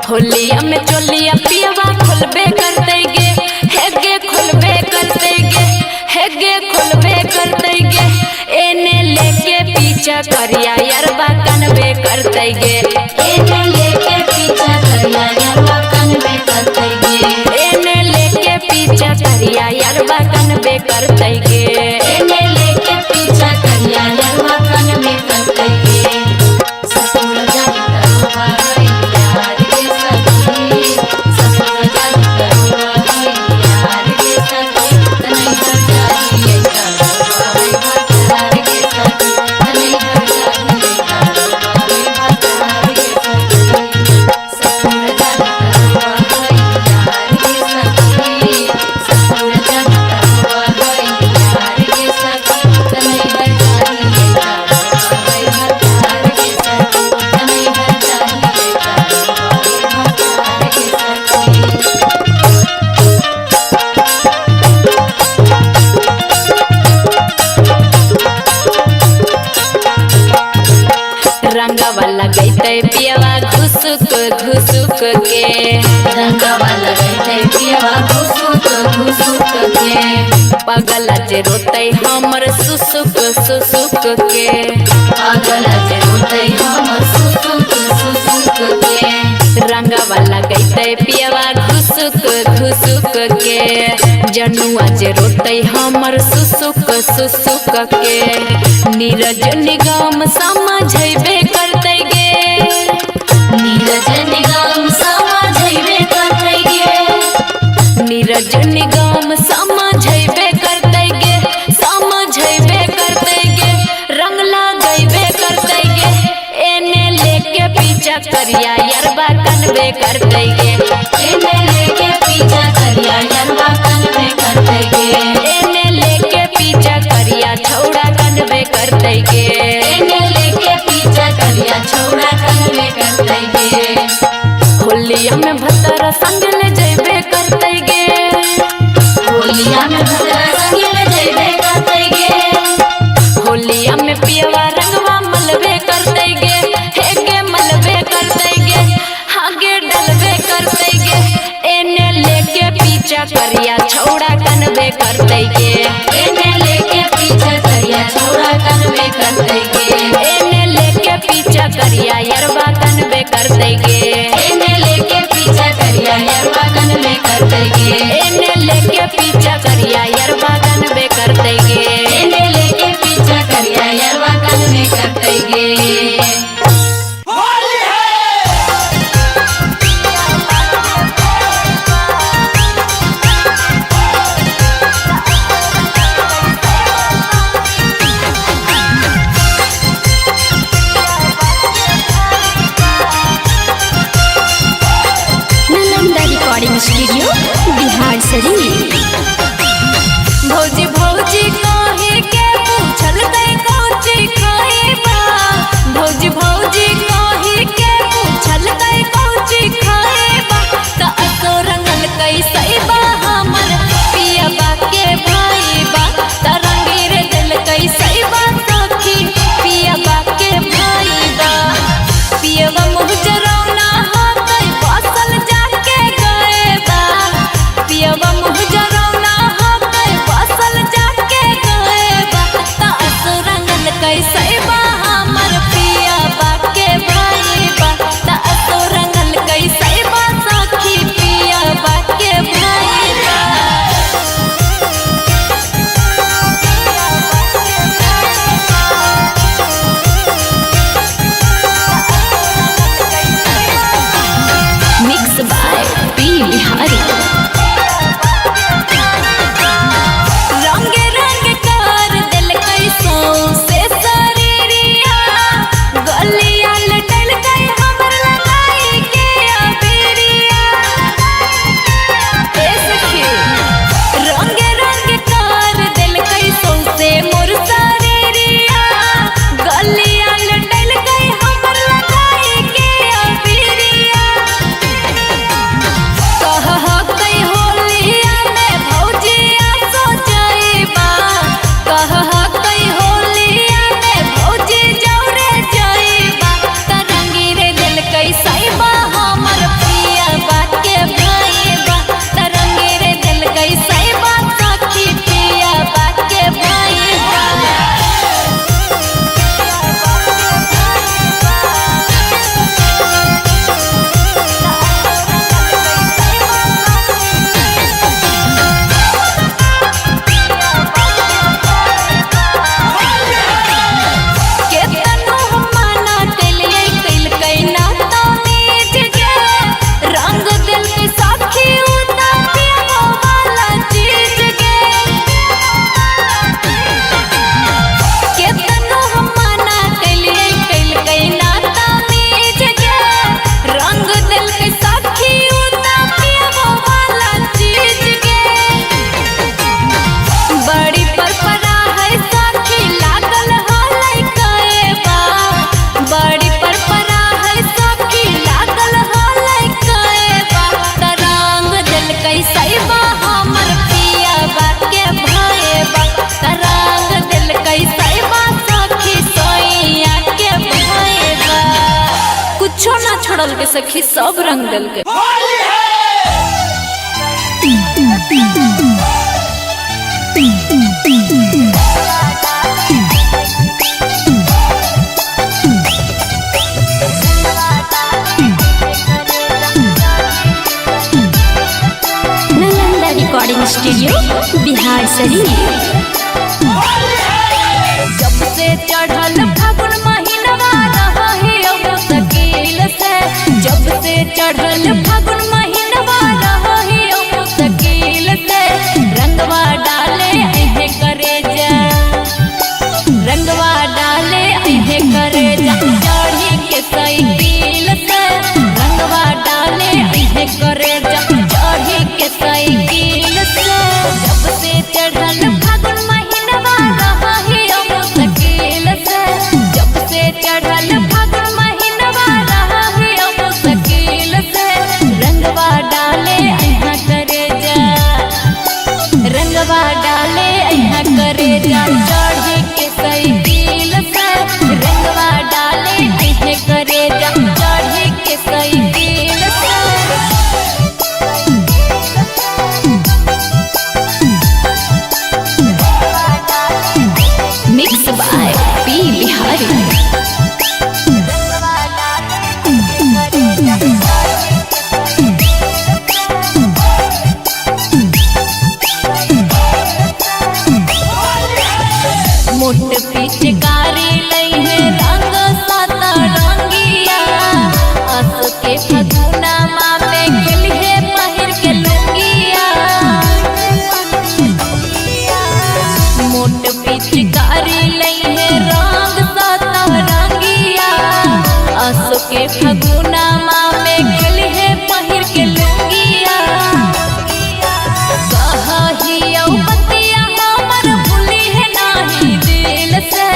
होलिया में चोलिया पियवा खुलबे करते गे। हेगे खुलबे करते गे, हेगे खुलबे करते गे। एने लेके पीछा करिया यरवा कनवे करते गे, एने लेके पीछा करिया यरवा कनवे करते गे, एने लेके पीछा करिया यरवा कनवे करते गे, एने लेके पीछा करिया यरवा कनवे करते गे। ससुर जाई करवा है यार गे सखी, ससुर जाई करवा है यार गे सखी, नहीं हर जाई करवा है भतार गे सखी, नहीं हर जाई करवा है भतार गे सखी। लगैते पियवा घुसुक घुसुक के रंगवा लगैते पियवा घुसुक घुसुक के पगल जे रोते हमर सुसुक सुसुक के पागल जे रोते हमर सुसुक सुसुक के रंगवा लगैते पियवा घुसुक घुसुक के जनुआ जे रोते हमर सुसुक सुसुक के नीरज निगम समझबे करते गे नीरज निगम समझबे करते गे नीरज निगम समझबे करते गे समझबे करते गे रंग लगैबे करते गे एने लेके पीछा करिया यरबा कनबे करते गे एने लेके पीछा करिया यरबा कनबे करते गे एने लेके पीछा करिया छौड़ा कनबे करते गे एने लेके पीछा करिया छौड़ा कनबे करते गे होलिया में भतरा संग ले जइबे करते गे होलिया में भद्रा संग ले जइबे करते गे होलिया में पियवा रंगवा मलबे करते गे हेगे मलबे करते गे हागे डलबे करते गे एने लेके पीछा करिया छौड़ा कनबे करते गे एने लेके पीछा करिया छौड़ा कनबे करते गे एने लेके पीछा करिया यरबा कनबे करते गे एने लेके पीछा करिया यरबा कनबे करते गे एने लेके पीछा करिया यरबा कनबे करते गे एने लेके पीछा करिया यरबा कनबे करते गे नालंदा रिकॉर्डिंग स्टूडियो बिहार शरीफ। चढ़ल के सखी सब रंग दल के। Nalanda recording studio Bihar Sharif. जब से चढ़ल फागुन महीनवा रहे अब मुश्किल से, जब से चढ़ल फागुन महीनवा रहे अब मुश्किल से, रंगवा डाले अहे करे जा, रंगवा डाले अहे करे जा, चढ़ी के साइकिल से, रंगवा डाले अहे करे जा, चढ़ी के साइकिल से। जब से चढ़ल फागुन महीनवा रहे अब मुश्किल से, जब से चढ़ल फागुन महीनवा रहे अब मुश्किल से, रंगवा डाले अहा करे जा, रंगवा डाले अहा करे जा, चढ़ी के साइकिल से, रंगवा डाले अहे करे जा, चढ़ी के साइकिल से। Mix by P Bihari. मोट पिचकारी लई है रंग साता रंगिया, अस के फगुना माँ में खेली है पहिर के लुंगिया। मोट पिचकारी लई है रंग साता रंगिया, अस के फगुना माँ में खेली है पहिर के लुंगिया। कहियो बतिया हमर भूली है नाही दिल से,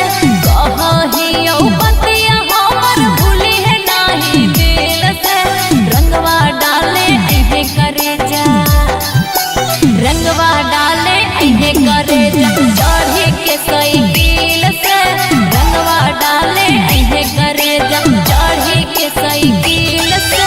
कहियो बतिया हमर भूली है नाही दिल से, रंगवा डाले अहे करे जा, रंगवा डाले अहे करे जा, चढ़ी के साइकिल से, रंगवा डाले अहे करे जा, चढ़ी के साइकिल से।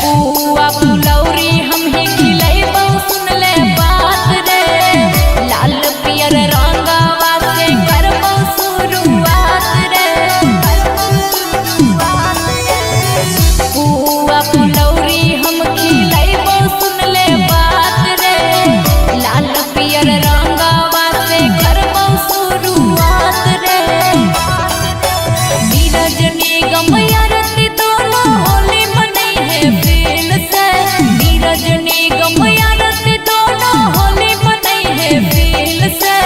पुआ फुलौरी हम ही खिलैबौ सुन ले बात रे, लाल पियर रंगवा से करबौ शुरुआत रे। पुआ फुलौरी हम खिलैबौ सुन ले बात रे, लाल पियर रंगवा से करबौ शुरुआत रे। नीरज निगम आरती दोनों होली मनई है फील से, नीरज निगम आरती दोनों होली मनई है फील से,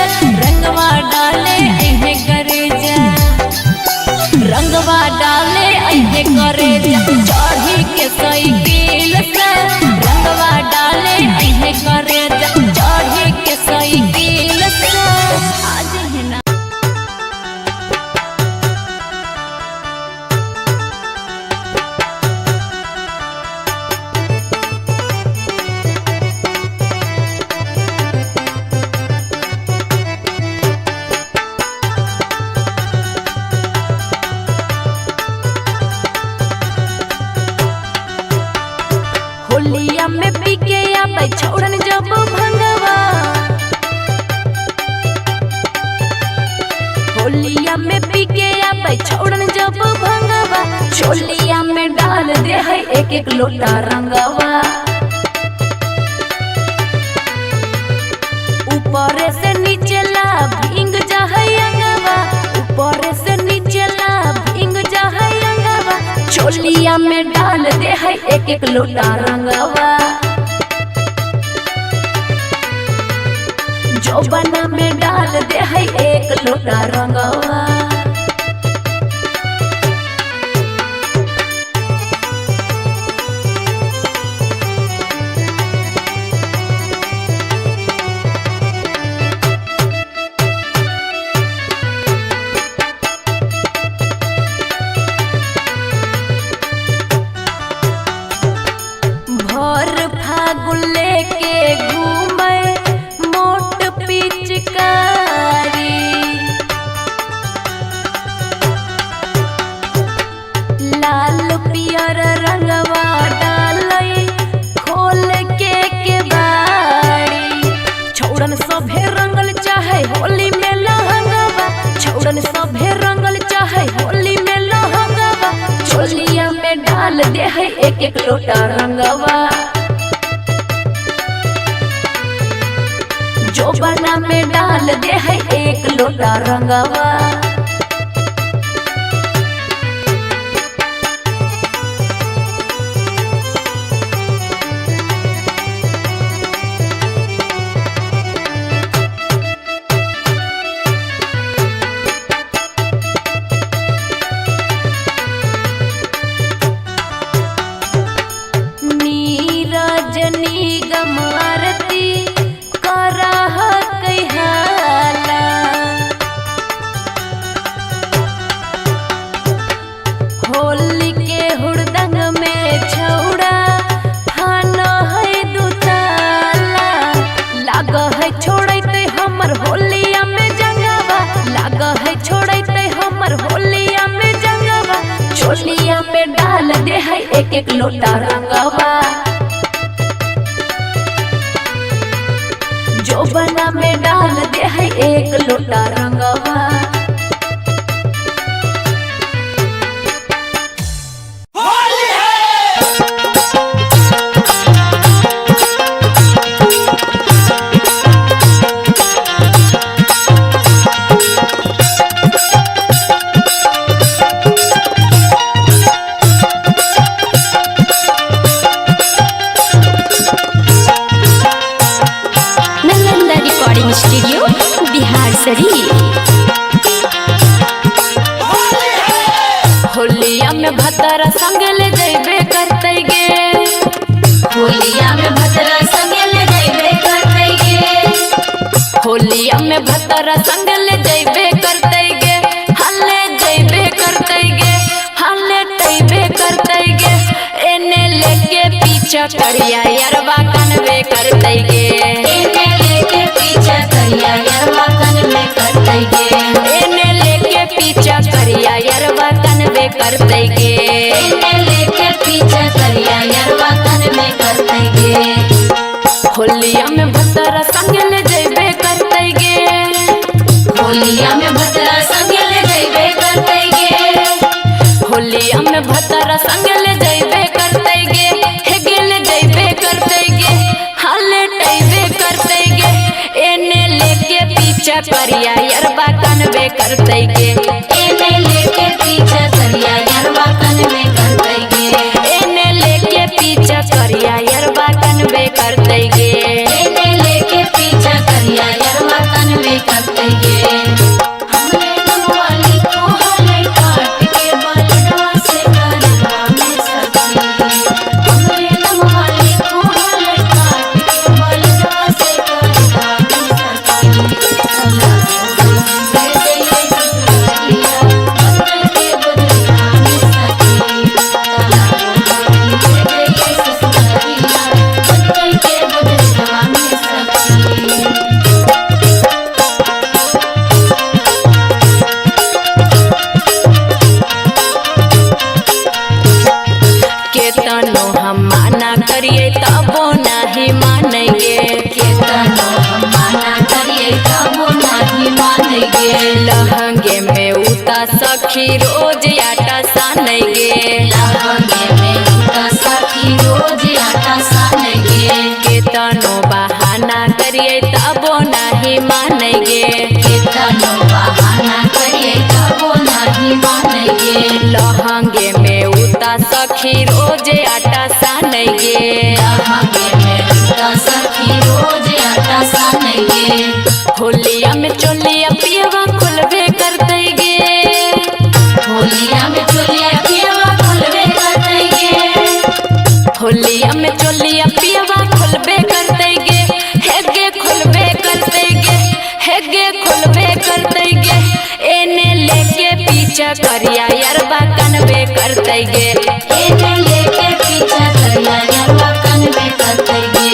रंगवा डाले अहे करे जा, रंगवा डाले अहे करे जा, चढ़ी के साइकिल से, रंगवा डाले अहे करे जा, चढ़ी के साइकिल से। आज है ना होलिया में पी के आबै छोड़न जब भंगवा, होलिया में पी के आबै छोड़न जब भंगवा, चोलिया में डाल दे है एक एक लोटा रंगवा। ऊपर से नीचे ला भींग जा है अंगवा, ऊपर से नीचे ला भींग जा है अंगवा, चोलिया में डाल दे है एक एक लोटा रंगवा। जोबना में डाल दे है एक लोटा रंगवा। गुल्ले के घूमे मोट पिचकारी लाल पियर रंगवा डालई खोल के बाड़ी छौड़न सभे रंगल चाहे होली में लहंगवा छौड़न सभे रंगल चाहे होली में लहंगवा चोलिया में डाल दे है एक एक लोटा रंगवा जोबना में डाल दे है एक लोटा रंगवा निगम आरती करह कहाला होली के हुड़दंग में छौड़ा खाना है दुताला लाग है छोड़ते हमर होलिया में जंगवा लाग है छोड़ते हमर होलिया में जंगवा चोलिया में डाल दे है एक एक लोटा रंगवा जोबना में डाल दे है एक लोटा रंगवा स्टूडियो बिहार शरीफ। होलिया में भतरा संग ले जइबे करते गे होलिया में भतरा संग ले जइबे करते गे होलिया में भतरा संग ले जइबे करते गे हल्ले जइबे करते गे हल्ले तइबे करते गे एने लेके पीछा करिया यरवा कनवे करते गे एने लेके पीछा करिया यरवा कनवे करते गे एने लेके पीछा करिया यरवा कनवे करते गे एने लेके पीछा करिया यरवा कनवे करते गे होलिया में भतरा संग ले जइबे करते गे होलिया में भतरा संग ले जइबे करते गे होलिया में भतरा संग ले जइबे करते गे हे गेले जइबे करते गे हाले टइबे करते गे एने लेके पीछा करिया यरबा कनवे करते गे एने लेके पीछा करिया यरवा कनवे करते गे एने लेके पीछा करिया यरबा कनवे करते गे एने लेके पीछा करिया यरवा कनवे करते गे हमरे नमवाली को हले काट के बलडवा से करवा में सखी हमरे नमवाली को हले काट के बलडवा से करवा में सखी सला दे दे ये ससुरिया बदल के बदलवा में सखी सला दे दे ये ससुरिया बदल के बदलवा में सखी केतनो हम माना करिए तबो नहीं मानेंगे केतनो हम माना करिए तबो नहीं मानेंगे लहंगे में उता सखी रोज आटा सानेंगे लहंगे में उता सखी रोज आटा सानेंगे केतनो बहाना करिए तबो नहीं मानेंगे केतनो बहाना करिए तबो नहीं मानेंगे लहंगे में उता सखी रोज आटा सानेंगे लहंगे में उता सखी रोज आटा सानेंगे होलिया में चोलिया पियवा खुलबे करते गे होलिया में चोलिया पियवा खुलबे करते गे होलिया में चोलिया पियवा खुलबे करते गे हेगे खुलबे करते गे हेगे खुलबे करते गे एने लेके पीछा करिया यरबा कनवे करते गे एने लेके पीछा करिया यरवा कनवे करते गे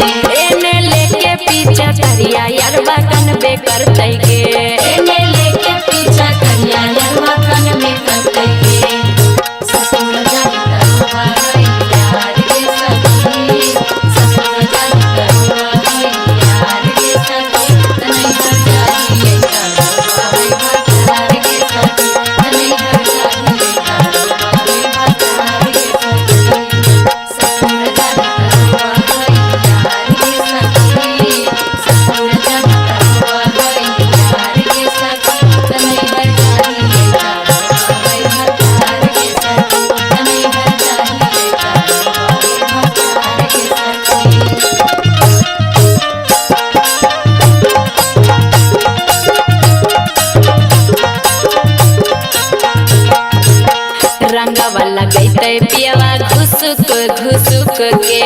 लगैते पियवा घुसुक घुसुक के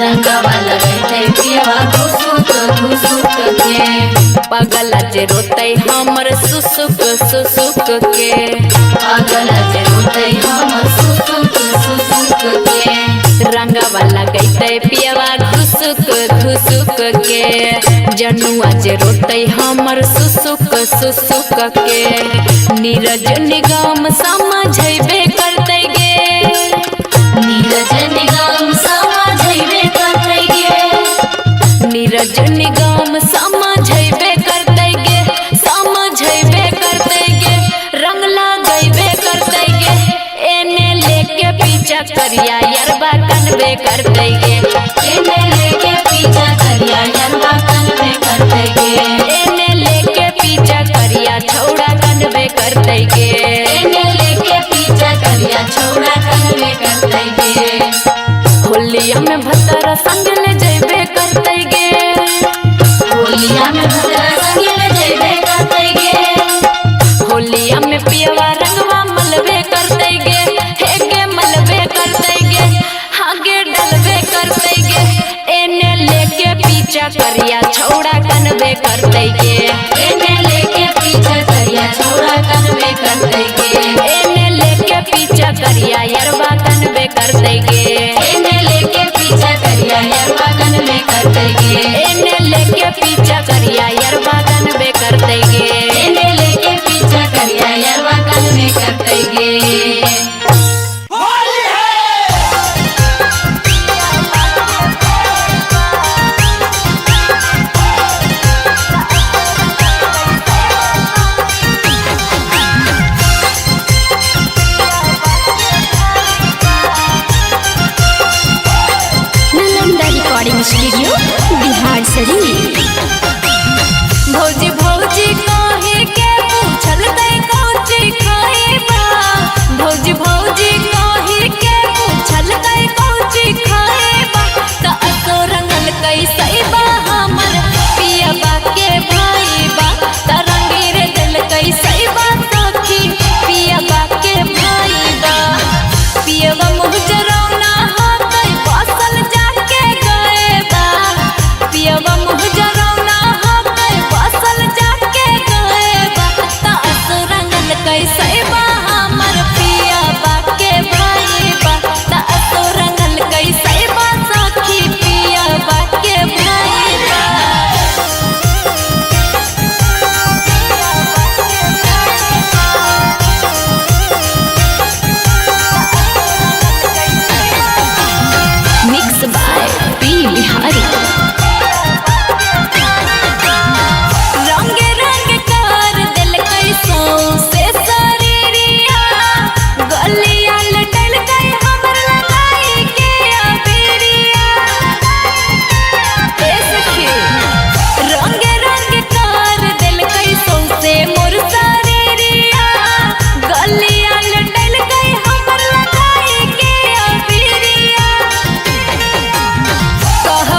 रंगवा लगैते पियवा घुसुक घुसुक के पगला जे रोते हमर सुसुक सुसुक के पागल जे रोते हमर सुसुक सुसुक के रंगवा लगैते पियवा घुसुक घुसुक के जनुआ जे रोते हमर सुसुक सुसुक के नीरज निगम समझैबे करते गे नीरज निगम समझैबे करते गे नीरज निगम समझैबे करते गे समझैबे करते गे रंग लगैबे करते गे एने लेके पीछा करिया यरबा कनबे करते गे एने लेके पीछा करिया यरबा कनबे करते गे एने लेके पीछा करिया छौड़ा कनबे करते गे एने लेके पीछा करिया छौड़ा कनबे करते गे होलिया में भतरा संग ले जैबे करते गे होलिया में भद्रा संग ले जैबे करते गे होलिया में पियवा रंगवा मलबे करते गे हेगे मलबे करते गे हागे डलबे करते गे एने लेके पीछा करिया छौड़ा कनबे करते गे एने लेके पीछा करिया छौड़ा कनबे करते गे एने लेके पीछा करिया यरबा कनबे करते गे एने लेके पीछा करिया यरबा कनबे करते गे एने लेके पीछा करिया यरबा कनबे करते गे एने लेके पीछा करिया यरबा कनबे करते गे नालंदा रिकॉर्डिंग स्टूडियो बिहार शरीफ। भौजी भौजी कहे के पूछल तै कौची खाएबा भौजी भौजी कहे के पूछल तै कौची खाएबा त असो रंगल कैसैबा हमर पियबा के भाईबा त रंगीर दिल कैसैबा सखी पियबा के भाईबा पियबा मुँह जरौना हाथै बसल जाके गएबा पियबा मुँह जरौना हाथै बसल जाके गएबा त असो रंगल कैसैबा हमर पियबा के भाईबा त असो रंगल कैसैबा सखी पियबा के भाईबा मिक्स बाय पी बिहारी। रंग रंग कर दिल कैसो से शरीरिया गलिया लटल गई हमर लगाई के अबेरिया ए सखी रंग रंग कर दिल कैसो से मोर शरीरिया गलिया लटल गई हमर लगाई के अबेरिया कह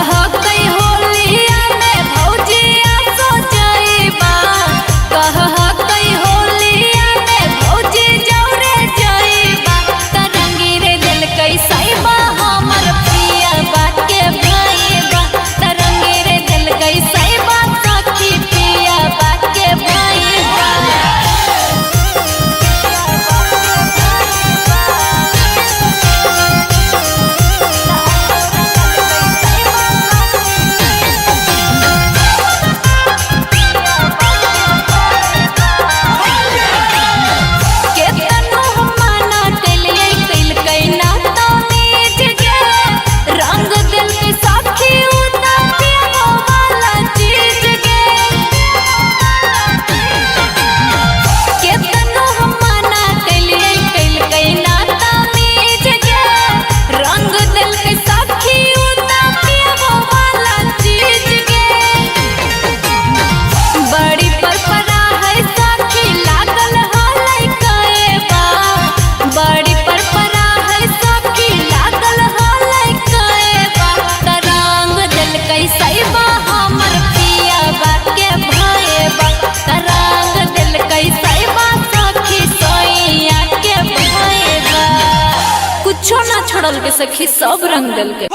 सखी सब रंग दल के।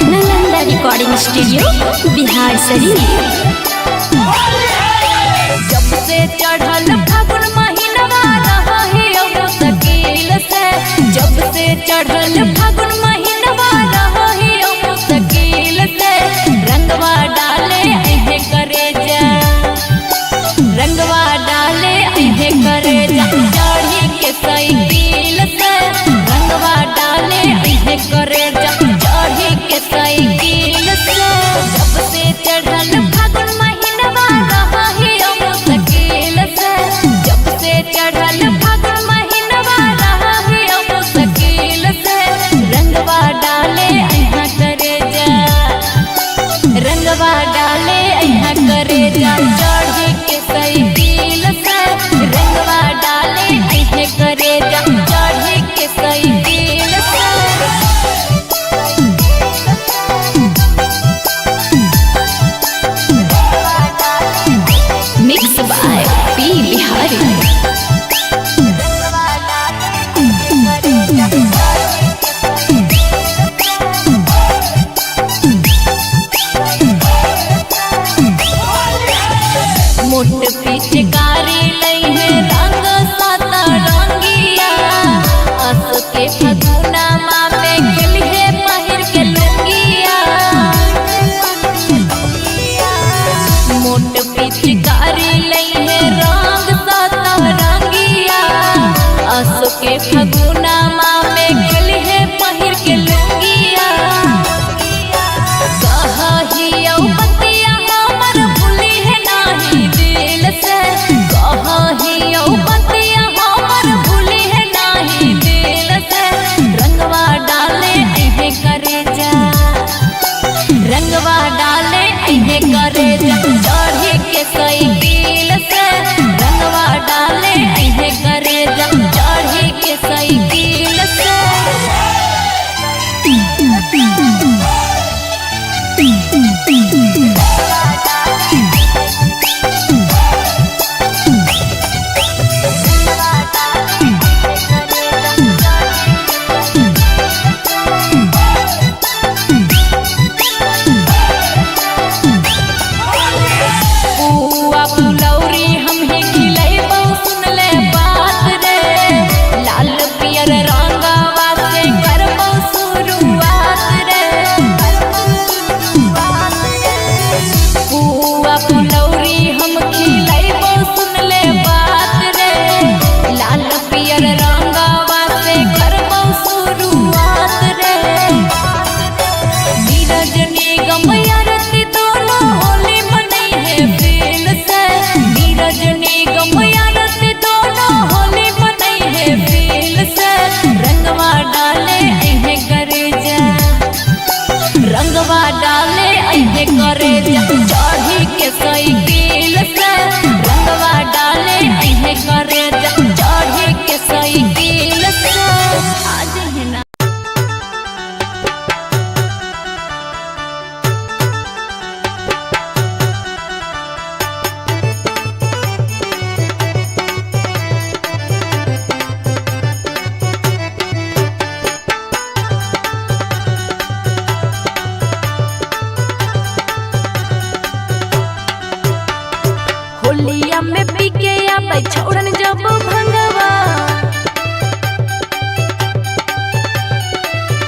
Nalanda recording studio Bihar Sharif. जब से चढ़ल फागुन महीनवा रही मुश्किल से, जब से चढ़ल फागुन महीनवा रही मुश्किल से, रंगवा डाले अहे करे जा, रंगवा डाले अहे करे जा, चढ़ी के साइकिल से, रंगवा डाले अहे करे जा, चढ़ी के साइकिल से। जब से चढ़ल फागुन महीनवा रही मुश्किल से, जब से चढ़ल फागुन महीनवा रही मुश्किल से, रंगवा डाले अहा करे जा, रंगवा डाले अहा करे जा, चढ़ी के साइकिल से, रंगवा डाले अहे करे जा, चढ़ी के साइकिल से। Mix by P Bihari. मोट पिचकारी लई है रंग साता रंगिया, अस के फगुना माँ में गेली है पहिर के लुंगिया। मोट पिचकारी लई है रंग साता रंगिया, अस के फगुना माँ में गेली है पहिर के लुंगिया। कहियो बतिया हमर भूली है नाही दिल से, कहियो बतिया हमर भूली है नाही दिल से, रंगवा डाले अहे करे जा, रंगवा डाले अहे करे जा, चढ़ी के साइकिल से, रंगवा डाले अहे करे जा, चढ़ी के साइकिल से। पुआ फुलौरी हमही खिलैबौ सुनले बात रे, लाल पियर रंगवा से करबौ शुरुआत रे। पुआ फुलौरी हम खिलैबौ सुनले बात रे, लाल पियर रंगवा से करबौ शुरुआत रे। नीरज निगम आरती दोनों होली मनई है फील से, नीरज निगम आरती दोनों होली मनई है फील से, रंगवा डाले अहे करे जा, रंगवा डाले अहे करे जा, चढ़ी के साइकिल से, रंगवा डाले अहे करे जा, चढ़ी के साइकिल से। आज है ना होलिया में पीके आबै छोड़न जब भंगवा,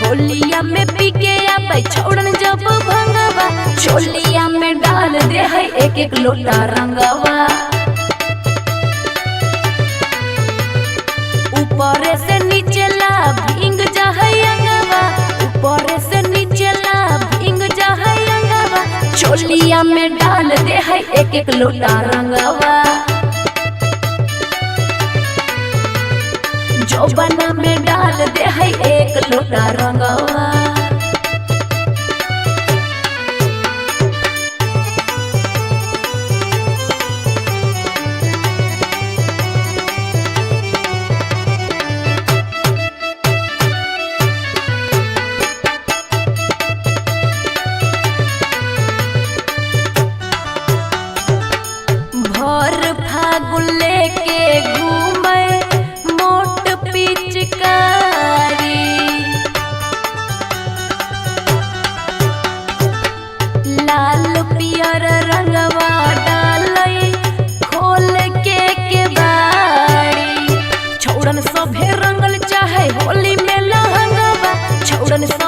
होलिया में पीके आबै छोड़न जब भंगवा, चोलिया में डाल दे है एक एक लोटा रंगवा। ऊपर से नीचे ला भींग जा है अंगवा, ऊपर से नीचे ला भींग जा है अंगवा, चोलिया में डाल दे है एक एक लोटा रंगवा। जोबना में डाल दे है एक लोटा रंगवा।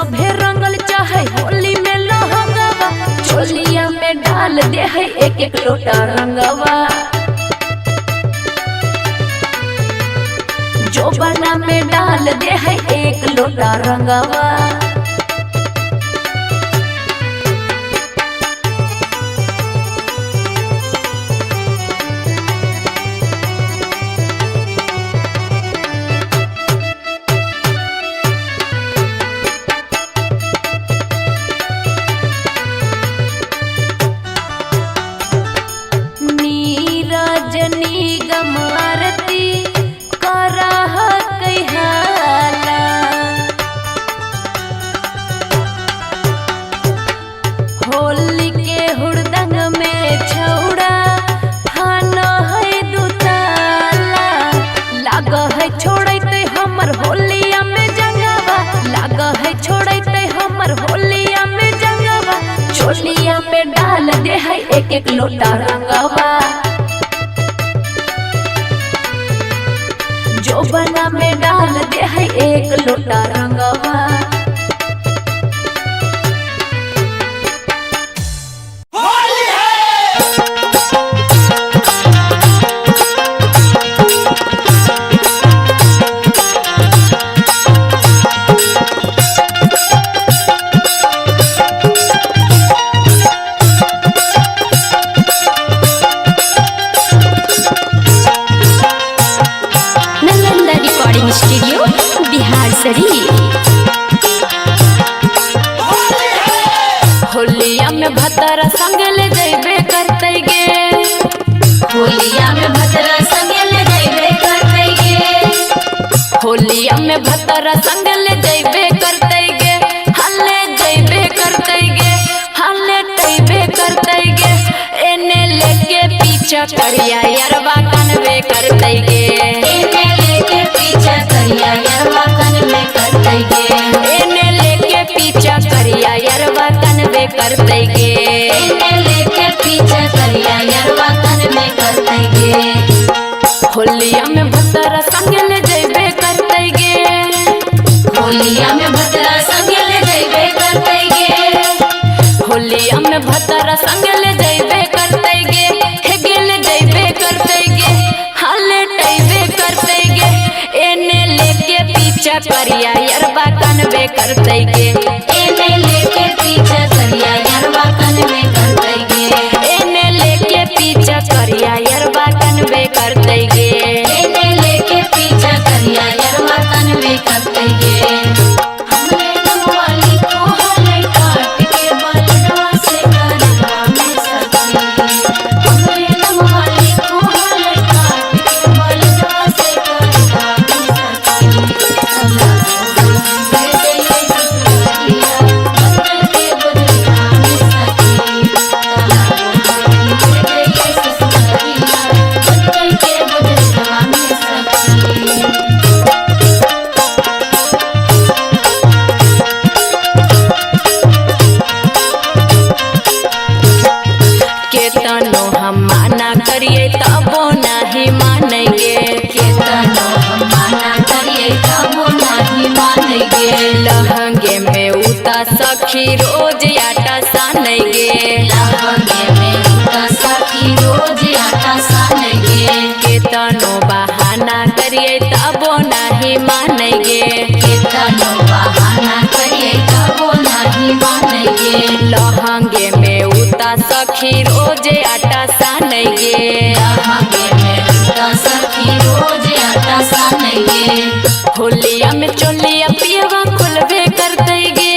सभे रंगल चाहे होली में लहंगवा, चोलिया में डाल दे है एक एक लोटा रंगवा, जोबना में डाल दे है एक लोटा रंगवा। नीरजनी गमारती करह कहाला, होली के हुड़दंग में छौड़ा फाना है दुताला, लाग है छोड़ते हमर होलिया में जंगवा, लाग है छोड़ते हमर होलिया में जंगवा, चोलिया में डाल दे है एक एक लोटा रंगवा, जोबना में डाल दे है एक लोटा रंगवा। स्टूडियो बिहार शरीफ। होलिया में भतरा संग ले जैबे करते गे, होलिया में भतरा संग ले जैबे करते गे, होलिया में भतरा संग ले जैबे करते गे, हल्ले जैबे करते गे, हल्ले टैबे करते गे, एने लेके पीछा करिया यरवा कनवे करते गे, एने लेके पीछा करिया यरवा कनवे करते गे, एने लेके पीछा करिया यरवा कनवे करते गे, एने लेके पीछा करिया यरवा कनवे करते गे। होलिया में भतरा संग ले जैबे करते गे, होलिया में भतरा संग ले जैबे करते गे, होलिया में भतरा संग ले जैबे करते गे, हे गेल जैबे करते गे, हल्ले टैबे करते गे, एने लेके पीछा करिया यरवा कनवे करते गे, एने लेके पीछा करिया यरवा कनवे करते गे, एने लेके पीछा करिया यरवा कनवे करते गे, एने लेके पीछा करिया यरवा कनवे करते गे। हमरे नमवाली को हले काट के बलडवा से करवा में सखी, हमरे नमवाली को हले काट के बलडवा से करवा में सखी, अल्लाह को दे दे ससुरिया बदल के बदलवा में सखी, अल्लाह को दे दे ससुरिया बदल के बदलवा में सखी। केतनो हम माना करिए तबो नहीं मानेंगे, केतनो हम माना करिए तबो नहीं मानेंगे, लहंगे में उता सखी रोज आटा सानेंगे, लहंगे में उता सखी रोज आटा सानेंगे, केतनो बहाना करिए तबो नहीं मानेंगे, केतनो बहाना करिए तबो नहीं मानेंगे, लहंगे में उता सखी रोज आटा सानेंगे, लहंगे में उता सखी रोज आटा सानेंगे, होलिया में चोलिया पियवा खुलबे करते गे,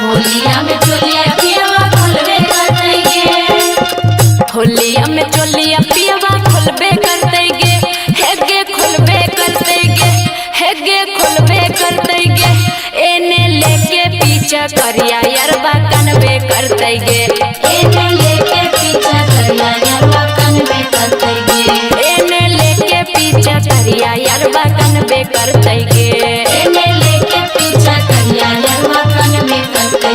होलिया में चोलिया पियवा खुलबे करते गे, होलिया में चोलिया पियवा खुलबे करते गे, हेगे खुलबे करते गे, हेगे खुलबे करते गे, एने लेके पीछा करिया यरवा कनवे करते गे, एने लेके पीछा करिया यरवा कनवे करते गे, एने लेके पीछा करिया यरवा कनवे करते गे, एने लेके पीछा करिया यरवा कनवे करते